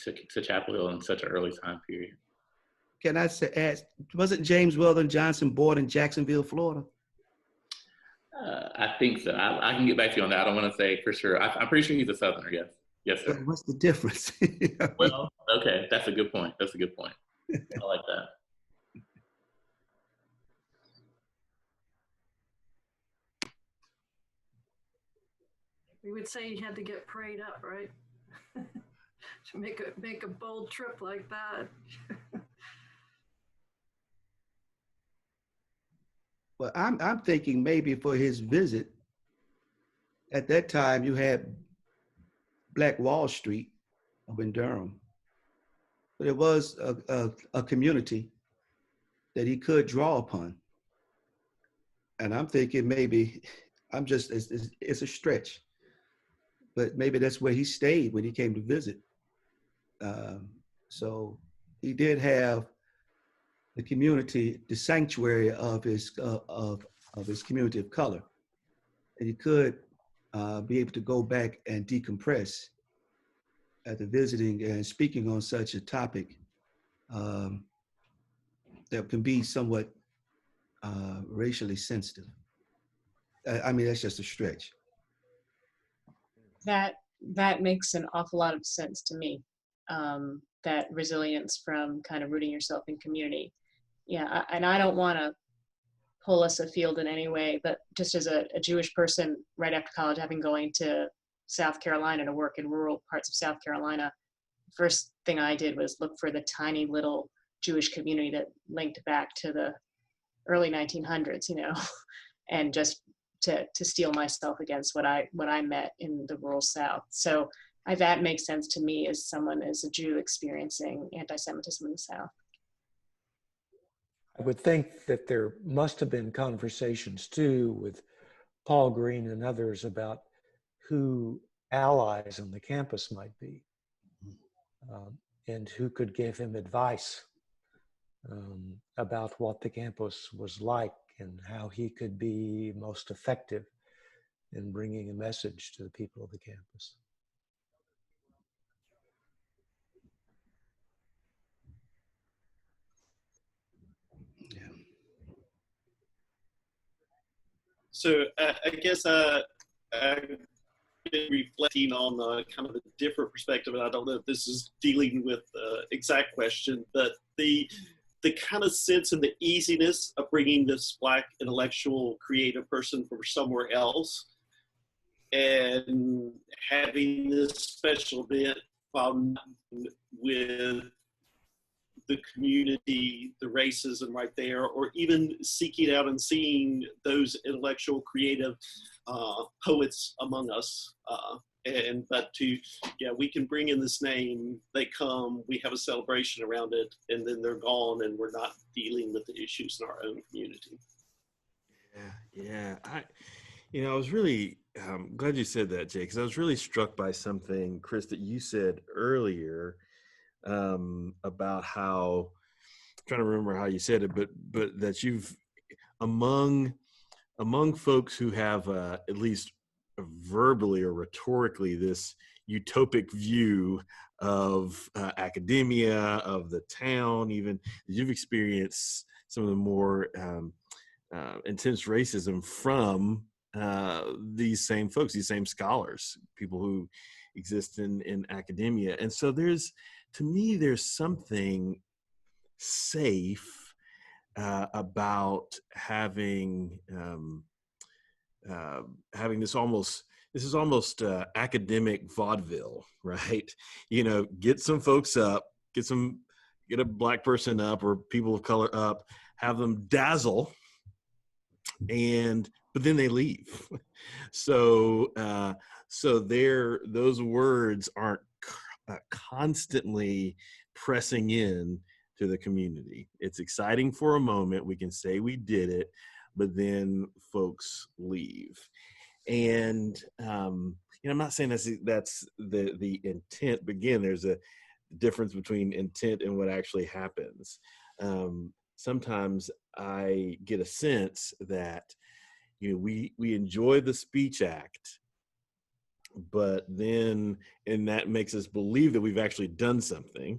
Speaker 1: to Chapel Hill in such an early time period?
Speaker 8: Can I ask, wasn't James Weldon Johnson born in Jacksonville, Florida?
Speaker 1: I think so. I can get back to you on that. I don't want to say for sure. I'm pretty sure he's a Southerner, yes. Yes, sir.
Speaker 8: What's the difference?
Speaker 1: Well, okay, that's a good point. I like that.
Speaker 4: We would say he had to get prayed up, right? To make a bold trip like that.
Speaker 8: Well, I'm thinking maybe for his visit, at that time you had Black Wall Street up in Durham, but it was a community that he could draw upon. And I'm thinking maybe, it's a stretch, but maybe that's where he stayed when he came to visit. So he did have the community, the sanctuary of his community of color, and he could be able to go back and decompress after visiting and speaking on such a topic that can be somewhat racially sensitive. I mean, that's just a stretch.
Speaker 6: That makes an awful lot of sense to me. That resilience from kind of rooting yourself in community. Yeah, and I don't want to pull us afield in any way, but just as a Jewish person right after college, having going to South Carolina to work in rural parts of South Carolina, first thing I did was look for the tiny little Jewish community that linked back to the early 1900s, and just to steel myself against what I met in the rural South. So that makes sense to me as a Jew experiencing anti-Semitism in the South.
Speaker 2: I would think that there must have been conversations too with Paul Green and others about who allies on the campus might be, and who could give him advice about what the campus was like and how he could be most effective in bringing a message to the people of the campus.
Speaker 15: So I guess I've been reflecting on kind of a different perspective, and I don't know if this is dealing with the exact question, but the kind of sense and the easiness of bringing this Black intellectual creative person from somewhere else and having this special event with the community, the racism right there, or even seeking out and seeing those intellectual, creative poets among us. We can bring in this name, they come, we have a celebration around it, and then they're gone, and we're not dealing with the issues in our own community.
Speaker 3: Yeah. I was really glad you said that, Jay, because I was really struck by something, Chris, that you said earlier about how, I'm trying to remember how you said it, but that you've among folks who have at least verbally or rhetorically this utopic view of academia, of the town, even you've experienced some of the more intense racism from these same folks, these same scholars, people who exist in academia. And so to me, there's something safe about having this is almost academic vaudeville, right? Get some folks up, get a Black person up or people of color up, have them dazzle, but then they leave. So those words aren't constantly pressing in to the community. It's exciting for a moment. We can say we did it, but then folks leave. And I'm not saying that's the intent. But again, there's a difference between intent and what actually happens. Sometimes I get a sense that we enjoy the Speech Act, but then, and that makes us believe that we've actually done something.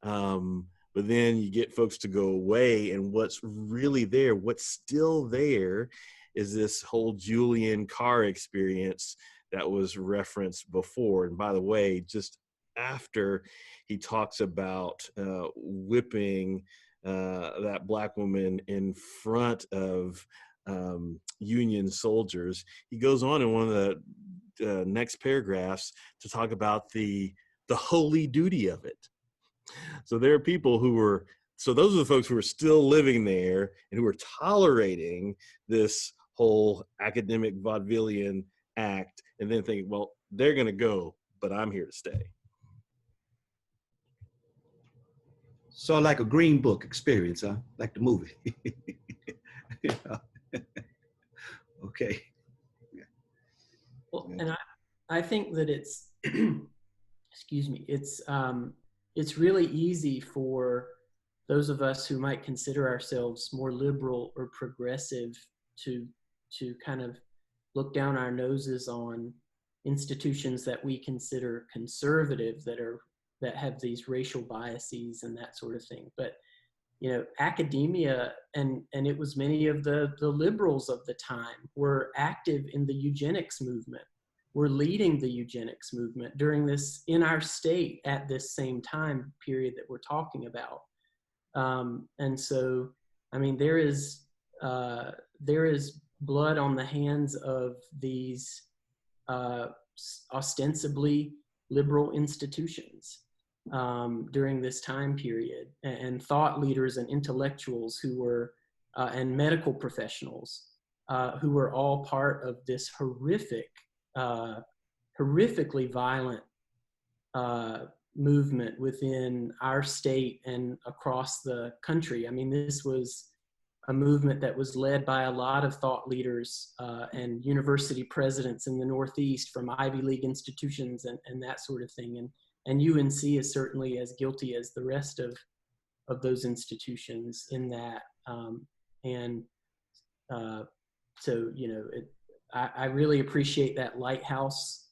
Speaker 3: But then you get folks to go away, and what's really there, what's still there, is this whole Julian Carr experience that was referenced before. And by the way, just after he talks about whipping that Black woman in front of Union soldiers, he goes on in one of the next paragraphs to talk about the holy duty of it. So there are people those are the folks who are still living there and who are tolerating this whole academic vaudevillian act, and then thinking, well, they're going to go, but I'm here to stay.
Speaker 8: So like a Green Book experience, huh? Like the movie. Okay.
Speaker 11: Well, and I think that it's, excuse me, it's really easy for those of us who might consider ourselves more liberal or progressive to kind of look down our noses on institutions that we consider conservative, that have these racial biases and that sort of thing. But academia, and it was many of the liberals of the time, were active in the eugenics movement, were leading the eugenics movement in our state at this same time period that we're talking about. And so, I mean, there is blood on the hands of these ostensibly liberal institutions during this time period, and thought leaders and intellectuals who were, and medical professionals who were all part of this horrifically violent movement within our state and across the country. I mean, this was a movement that was led by a lot of thought leaders and university presidents in the Northeast from Ivy League institutions and that sort of thing. And UNC is certainly as guilty as the rest of those institutions in that. So, I really appreciate that lighthouse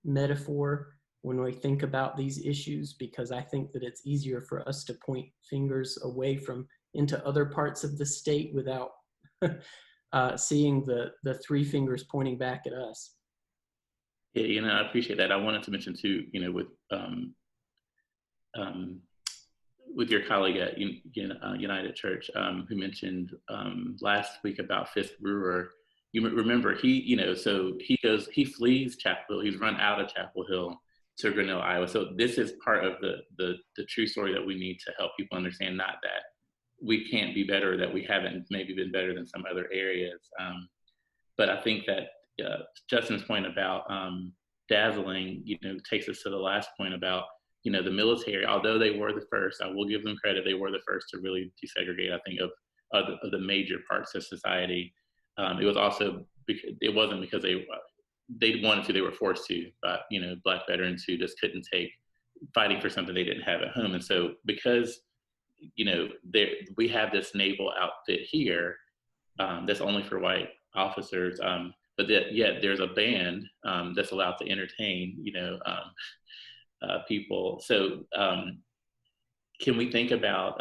Speaker 11: metaphor when we think about these issues, because I think that it's easier for us to point fingers away into other parts of the state without seeing the three fingers pointing back at us.
Speaker 1: Yeah, I appreciate that. I wanted to mention too, with your colleague at United Church, who mentioned last week about Fifth Brewer. You remember he flees Chapel Hill. He's run out of Chapel Hill to Grinnell, Iowa. So this is part of the true story that we need to help people understand. Not that we can't be better, that we haven't maybe been better than some other areas. But I think that Justin's point about dazzling, takes us to the last point about, the military. Although they were the first, I will give them credit, they were the first to really desegregate, I think, of the major parts of society. It was also, it wasn't because they wanted to, they were forced to, but, Black veterans who just couldn't take fighting for something they didn't have at home. And so because, we have this naval outfit here that's only for white officers, but yet there's a band that's allowed to entertain, people. So can we think about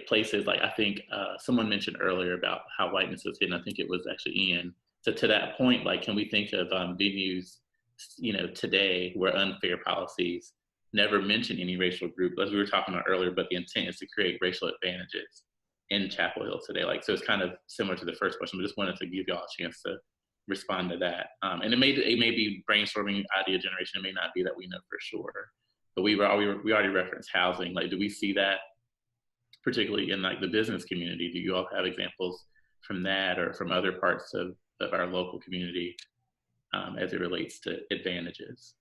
Speaker 1: places like, I think someone mentioned earlier about how whiteness was hidden. I think it was actually Ian. So to that point, like, can we think of venues, today where unfair policies never mention any racial group, as we were talking about earlier, but the intent is to create racial advantages in Chapel Hill today. Like, so it's kind of similar to the first question, but just wanted to give y'all a chance to respond to that. And it may be brainstorming, idea generation. It may not be that we know for sure, but we already referenced housing. Like, do we see that particularly in like the business community? Do you all have examples from that or from other parts of our local community as it relates to advantages?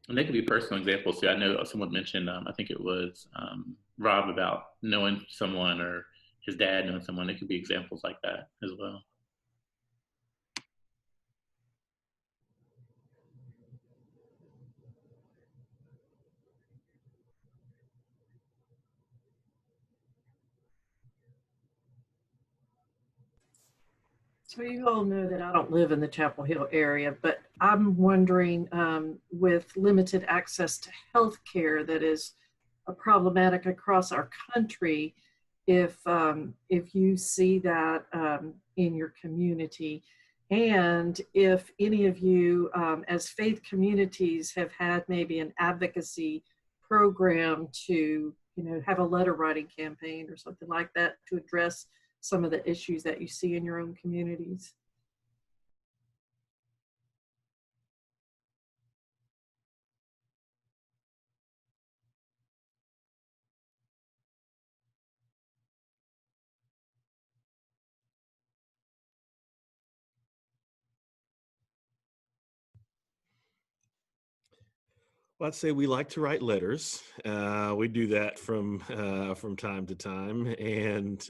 Speaker 1: And they could be personal examples too. I know someone mentioned, I think it was Rob, about knowing someone or his dad knowing someone. It could be examples like that as well.
Speaker 4: So you all know that I don't live in the Chapel Hill area, but I'm wondering, with limited access to health care that is problematic across our country, if you see that in your community, and if any of you as faith communities have had maybe an advocacy program to, have a letter writing campaign or something like that to address some of the issues that you see in your own communities.
Speaker 3: Well, I'd say we like to write letters. We do that from time to time, and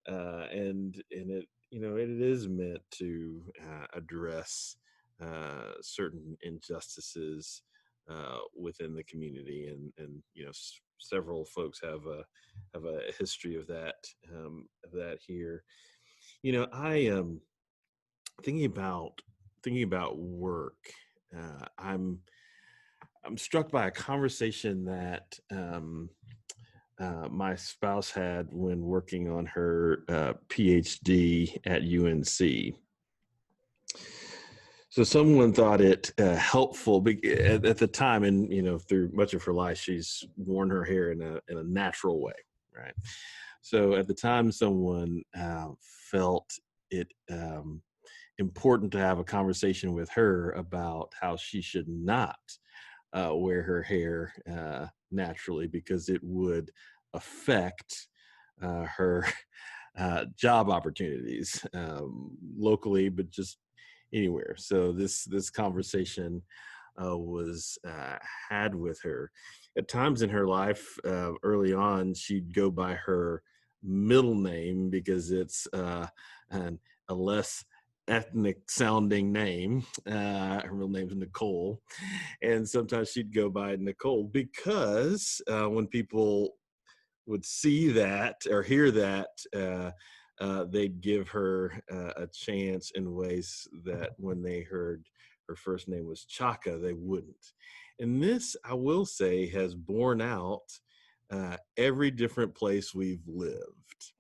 Speaker 3: it, it is meant to address certain injustices within the community, and several folks have a history of that here. I am thinking about work. I'm struck by a conversation that my spouse had when working on her PhD at UNC. So someone thought it helpful at the time, and through much of her life, she's worn her hair in a natural way, right? So at the time, someone felt it important to have a conversation with her about how she should not wear her hair naturally, because it would affect her job opportunities locally, but just anywhere. So this conversation was had with her. At times in her life, early on, she'd go by her middle name because it's a less ethnic sounding name. Her middle name's Nicole, and sometimes she'd go by Nicole because when people would see that or hear that, they'd give her a chance in ways that when they heard her first name was Chaka, they wouldn't. And this, I will say, has borne out every different place we've lived.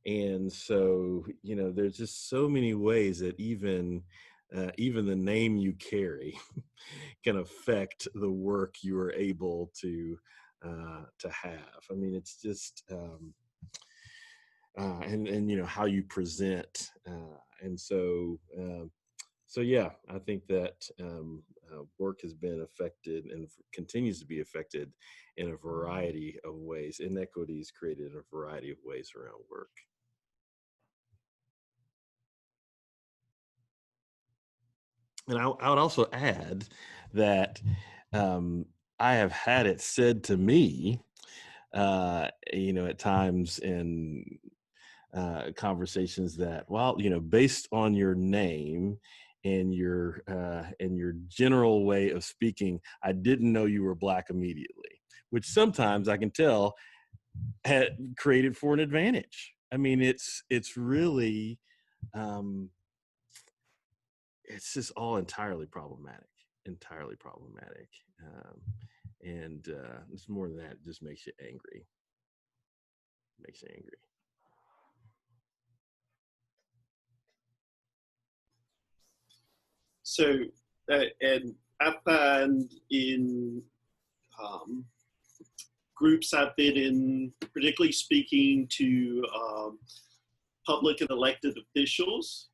Speaker 3: And so, there's just so many ways that even the name you carry can affect the work you are able to have. I mean, it's just and how you present, and so yeah, I think that work has been affected and continues to be affected in a variety of ways. Inequities created in a variety of ways around work. And I would also add that I have had it said to me, at times in conversations that, well, based on your name and your general way of speaking, I didn't know you were Black immediately, which sometimes I can tell had created for an advantage. I mean, it's really, it's just all entirely problematic. And it's more than that, it just makes you angry.
Speaker 15: So And I find in groups I've been in, particularly speaking to public and elected officials,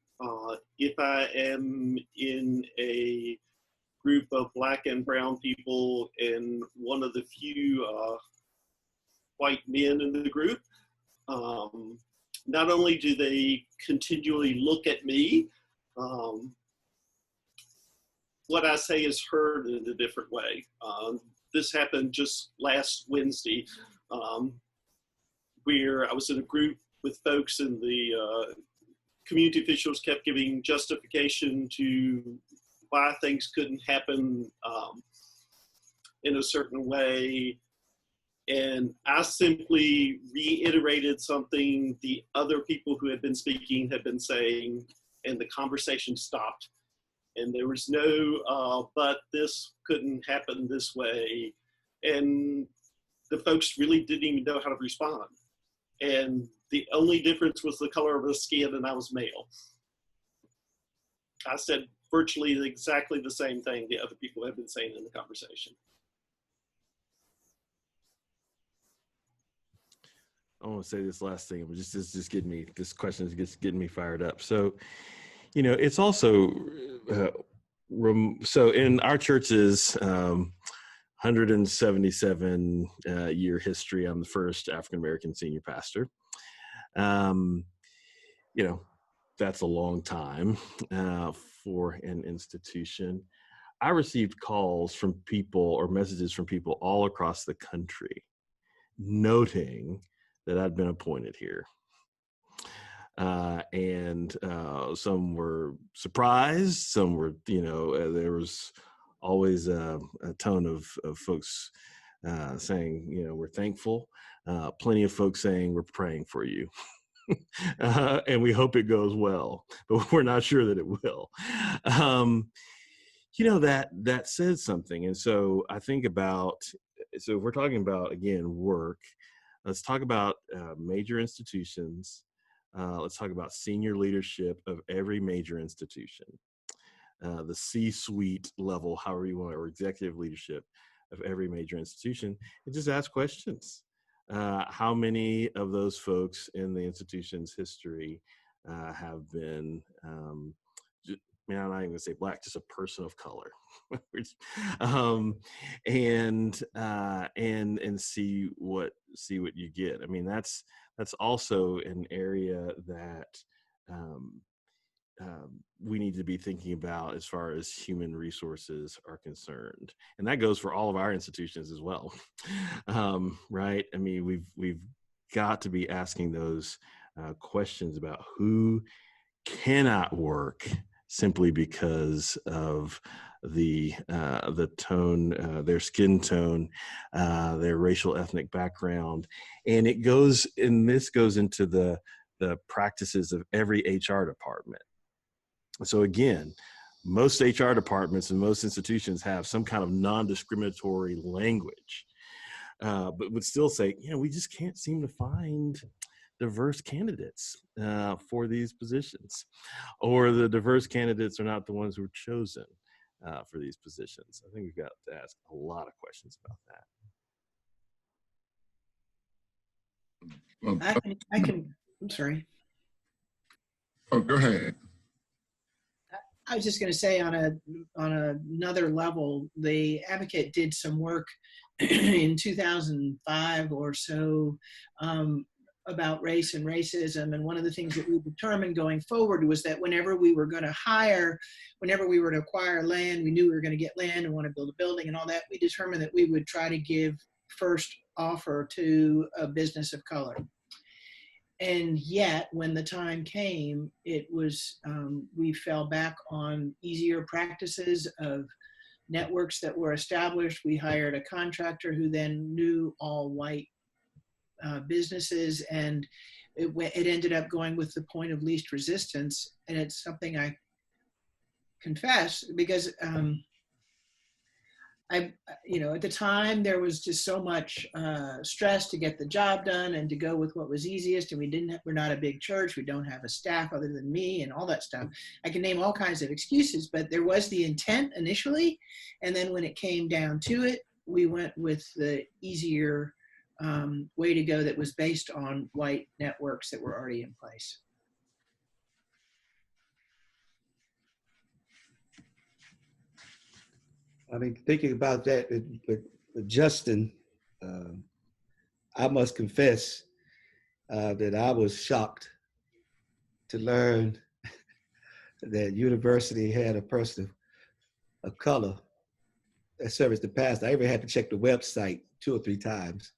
Speaker 15: if I am in a group of Black and brown people and one of the few white men in the group, not only do they continually look at me, what I say is heard in a different way. This happened just last Wednesday, where I was in a group with folks and the community officials kept giving justification to why things couldn't happen in a certain way. And I simply reiterated something the other people who had been speaking had been saying, and the conversation stopped. And there was no, but this couldn't happen this way. And the folks really didn't even know how to respond. And the only difference was the color of the skin, and I was male. I said virtually exactly the same thing the other people had been saying in the conversation.
Speaker 3: I want to say this last thing. Just getting me, this question is just getting me fired up. So, you know, it's also, so in our church's 177 year history, I'm the first African-American senior pastor. You know, that's a long time for an institution. I received calls from people or messages from people all across the country noting that I'd been appointed here. And some were surprised, some were, you know, there was always a tone of folks saying, you know, we're thankful. Plenty of folks saying we're praying for you. And we hope it goes well, but we're not sure that it will. You know, that says something. And so I think about, so if we're talking about, again, work, let's talk about major institutions. Let's talk about senior leadership of every major institution, the C-suite level, however you want, or executive leadership of every major institution, and just ask questions. How many of those folks in the institution's history have been, I'm not even gonna say Black, just a person of color, and see what you get. I mean, that's also an area that we need to be thinking about as far as human resources are concerned, and that goes for all of our institutions as well. Right? I mean, we've got to be asking those questions about who cannot work simply because of the tone, their skin tone, their racial ethnic background, and this goes into the practices of every HR department. So again, most HR departments and most institutions have some kind of non-discriminatory language, but would still say, you know, we just can't seem to find diverse candidates for these positions, or the diverse candidates are not the ones who were chosen for these positions. I think we've got to ask a lot of questions about that.
Speaker 12: I can, I'm sorry.
Speaker 16: Oh, go ahead.
Speaker 12: I was just going to say on another level, the Advocate did some work in 2005 or so about race and racism. And one of the things that we determined going forward was that whenever we were going to hire, whenever we were to acquire land, we knew we were going to get land and want to build a building and all that, we determined that we would try to give first offer to a business of color. And yet, when the time came, it was, we fell back on easier practices of networks that were established. We hired a contractor who then knew all white businesses, and it ended up going with the point of least resistance. And it's something I confess, because at the time there was just so much stress to get the job done and to go with what was easiest. And we're not a big church. We don't have a staff other than me and all that stuff. I can name all kinds of excuses, but there was the intent initially. And then when it came down to it, we went with the easier way to go that was based on white networks that were already in place.
Speaker 8: I mean, thinking about that with Justin, I must confess that I was shocked to learn that university had a person of color that served as the pastor. I even had to check the website 2 or 3 times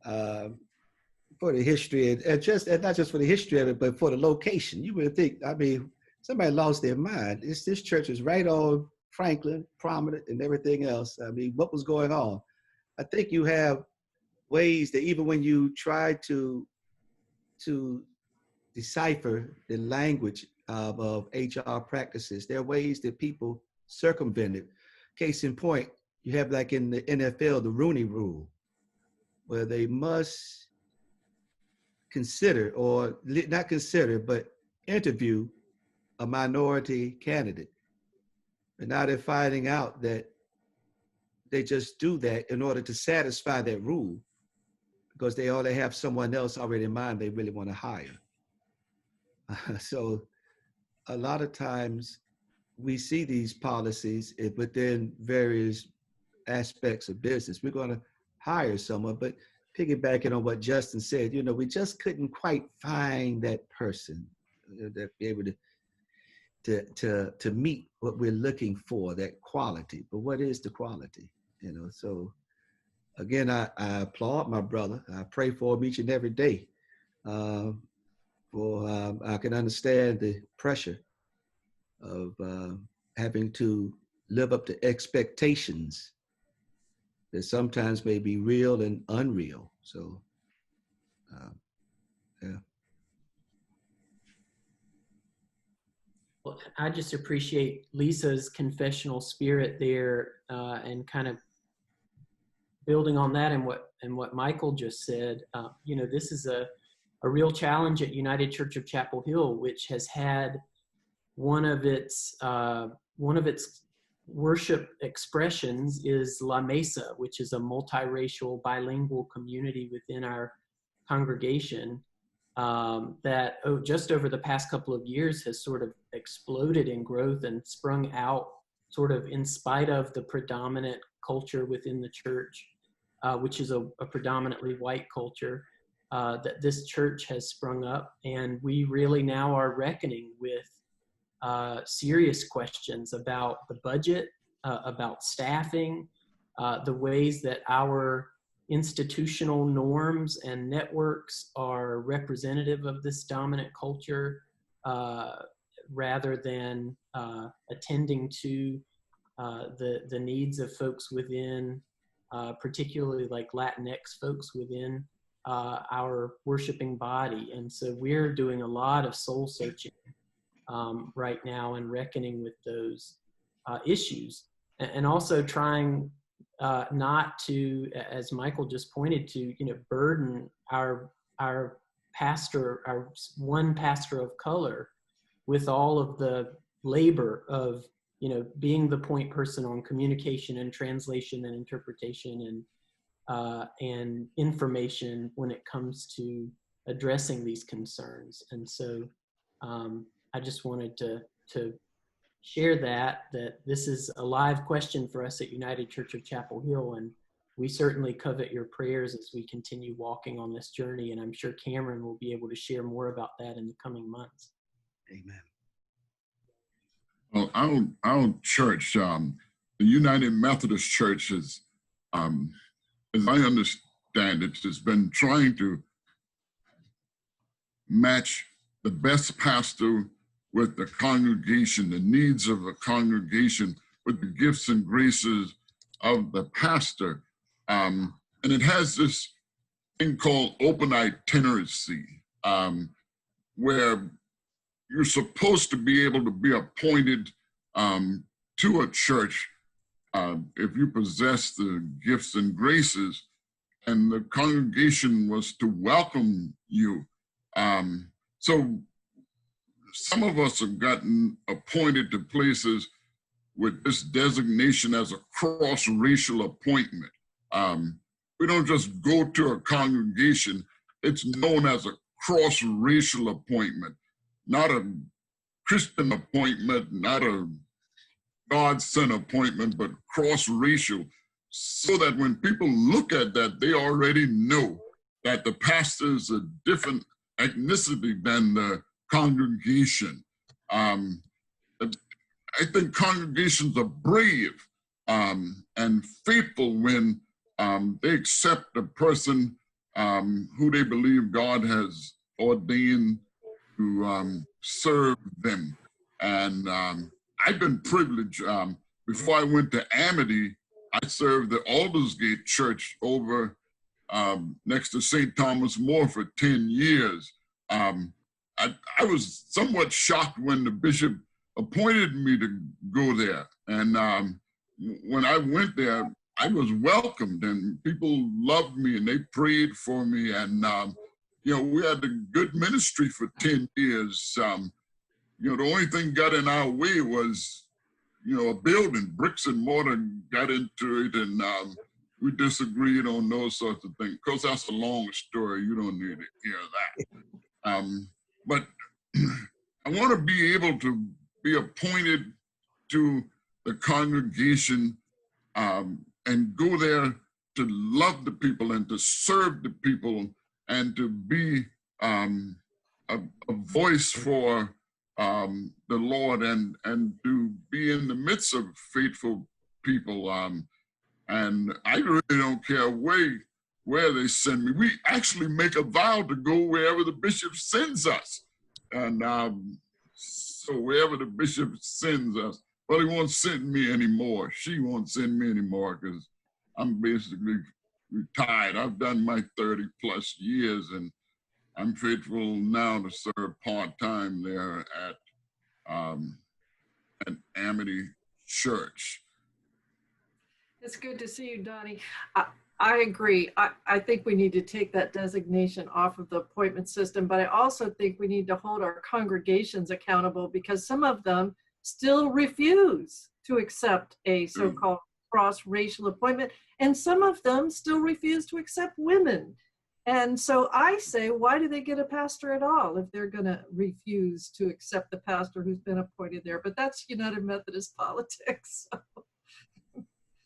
Speaker 8: for the history, and not just for the history of it, but for the location. You would think, I mean, somebody lost their mind. This church is right on Franklin, prominent, and everything else. I mean, what was going on? I think you have ways that even when you try to decipher the language of HR practices, there are ways that people circumvent it. Case in point, you have like in the NFL, the Rooney Rule, where they must consider, or not consider, but interview a minority candidate. And now they're finding out that they just do that in order to satisfy that rule, because they already have someone else already in mind they really want to hire. So a lot of times we see these policies within various aspects of business. We're going to hire someone, but piggybacking on what Justin said, we just couldn't quite find that person that be able to meet what we're looking for, that quality. But what is the quality? So again, I applaud my brother. I pray for him each and every day. I can understand the pressure of having to live up to expectations that sometimes may be real and unreal. So, yeah.
Speaker 11: Well, I just appreciate Lisa's confessional spirit there, and kind of building on that and what Michael just said. This is a real challenge at United Church of Chapel Hill, which has had one of its worship expressions is La Mesa, which is a multiracial, bilingual community within our congregation that just over the past couple of years has sort of exploded in growth and sprung out sort of in spite of the predominant culture within the church, which is a predominantly white culture, that this church has sprung up. And we really now are reckoning with serious questions about the budget, about staffing, the ways that our institutional norms and networks are representative of this dominant culture, rather than attending to the needs of folks within, particularly like Latinx folks within our worshiping body. And so we're doing a lot of soul searching right now and reckoning with those issues, and also trying not to, as Michael just pointed to, burden our pastor, our one pastor of color, with all of the labor of being the point person on communication and translation and interpretation and information when it comes to addressing these concerns. And so I just wanted to share that this is a live question for us at United Church of Chapel Hill, and we certainly covet your prayers as we continue walking on this journey, and I'm sure Cameron will be able to share more about that in the coming months.
Speaker 8: Amen.
Speaker 16: Well, our church, the United Methodist Church, is, as I understand it, has been trying to match the best pastor with the congregation, the needs of the congregation, with the gifts and graces of the pastor. And it has this thing called open itinerancy, where you're supposed to be able to be appointed to a church if you possess the gifts and graces, and the congregation was to welcome you. So some of us have gotten appointed to places with this designation as a cross-racial appointment. We don't just go to a congregation, it's known as a cross-racial appointment, not a Christian appointment, not a God-sent appointment, but cross-racial, so that when people look at that, they already know that the pastor is a different ethnicity than the congregation. I think congregations are brave and faithful when they accept a person who they believe God has ordained to serve them. And I've been privileged. Before I went to Amity, I served the Aldersgate Church over next to St. Thomas More for 10 years. I was somewhat shocked when the bishop appointed me to go there. And when I went there, I was welcomed and people loved me and they prayed for me. And, you know, we had a good ministry for 10 years. You know, the only thing got in our way was, you know, a building, bricks and mortar got into it, and we disagreed on those sorts of things. Of course, that's a long story. You don't need to hear that. But I want to be able to be appointed to the congregation and go there to love the people and to serve the people and to be a voice for the Lord and to be in the midst of faithful people. And I really don't care where they send me. We actually make a vow to go wherever the bishop sends us. And so wherever the bishop sends us, well, he won't send me anymore. She won't send me anymore because I'm basically retired. I've done my 30+ years and I'm faithful now to serve part-time there at an Amity church.
Speaker 4: It's good to see you, Donnie. I agree. I think we need to take that designation off of the appointment system, but I also think we need to hold our congregations accountable because some of them still refuse to accept a so-called cross-racial appointment, and some of them still refuse to accept women. And so I say, why do they get a pastor at all if they're going to refuse to accept the pastor who's been appointed there? But that's United Methodist politics. So.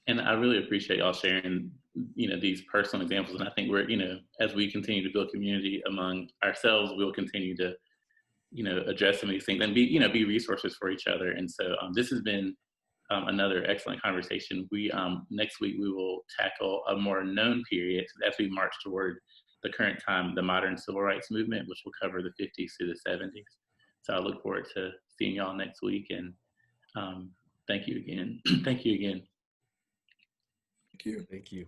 Speaker 1: And I really appreciate y'all sharing, you know, these personal examples. And I think we're, you know, as we continue to build community among ourselves, we'll continue to, you know, address some of these things and be, you know, be resources for each other. And so this has been another excellent conversation. We next week we will tackle a more known period as we march toward the current time, the modern civil rights movement, which will cover the 50s to the 70s. So I look forward to seeing y'all next week. And thank you again. Thank you again.
Speaker 5: Thank you.
Speaker 3: Thank you.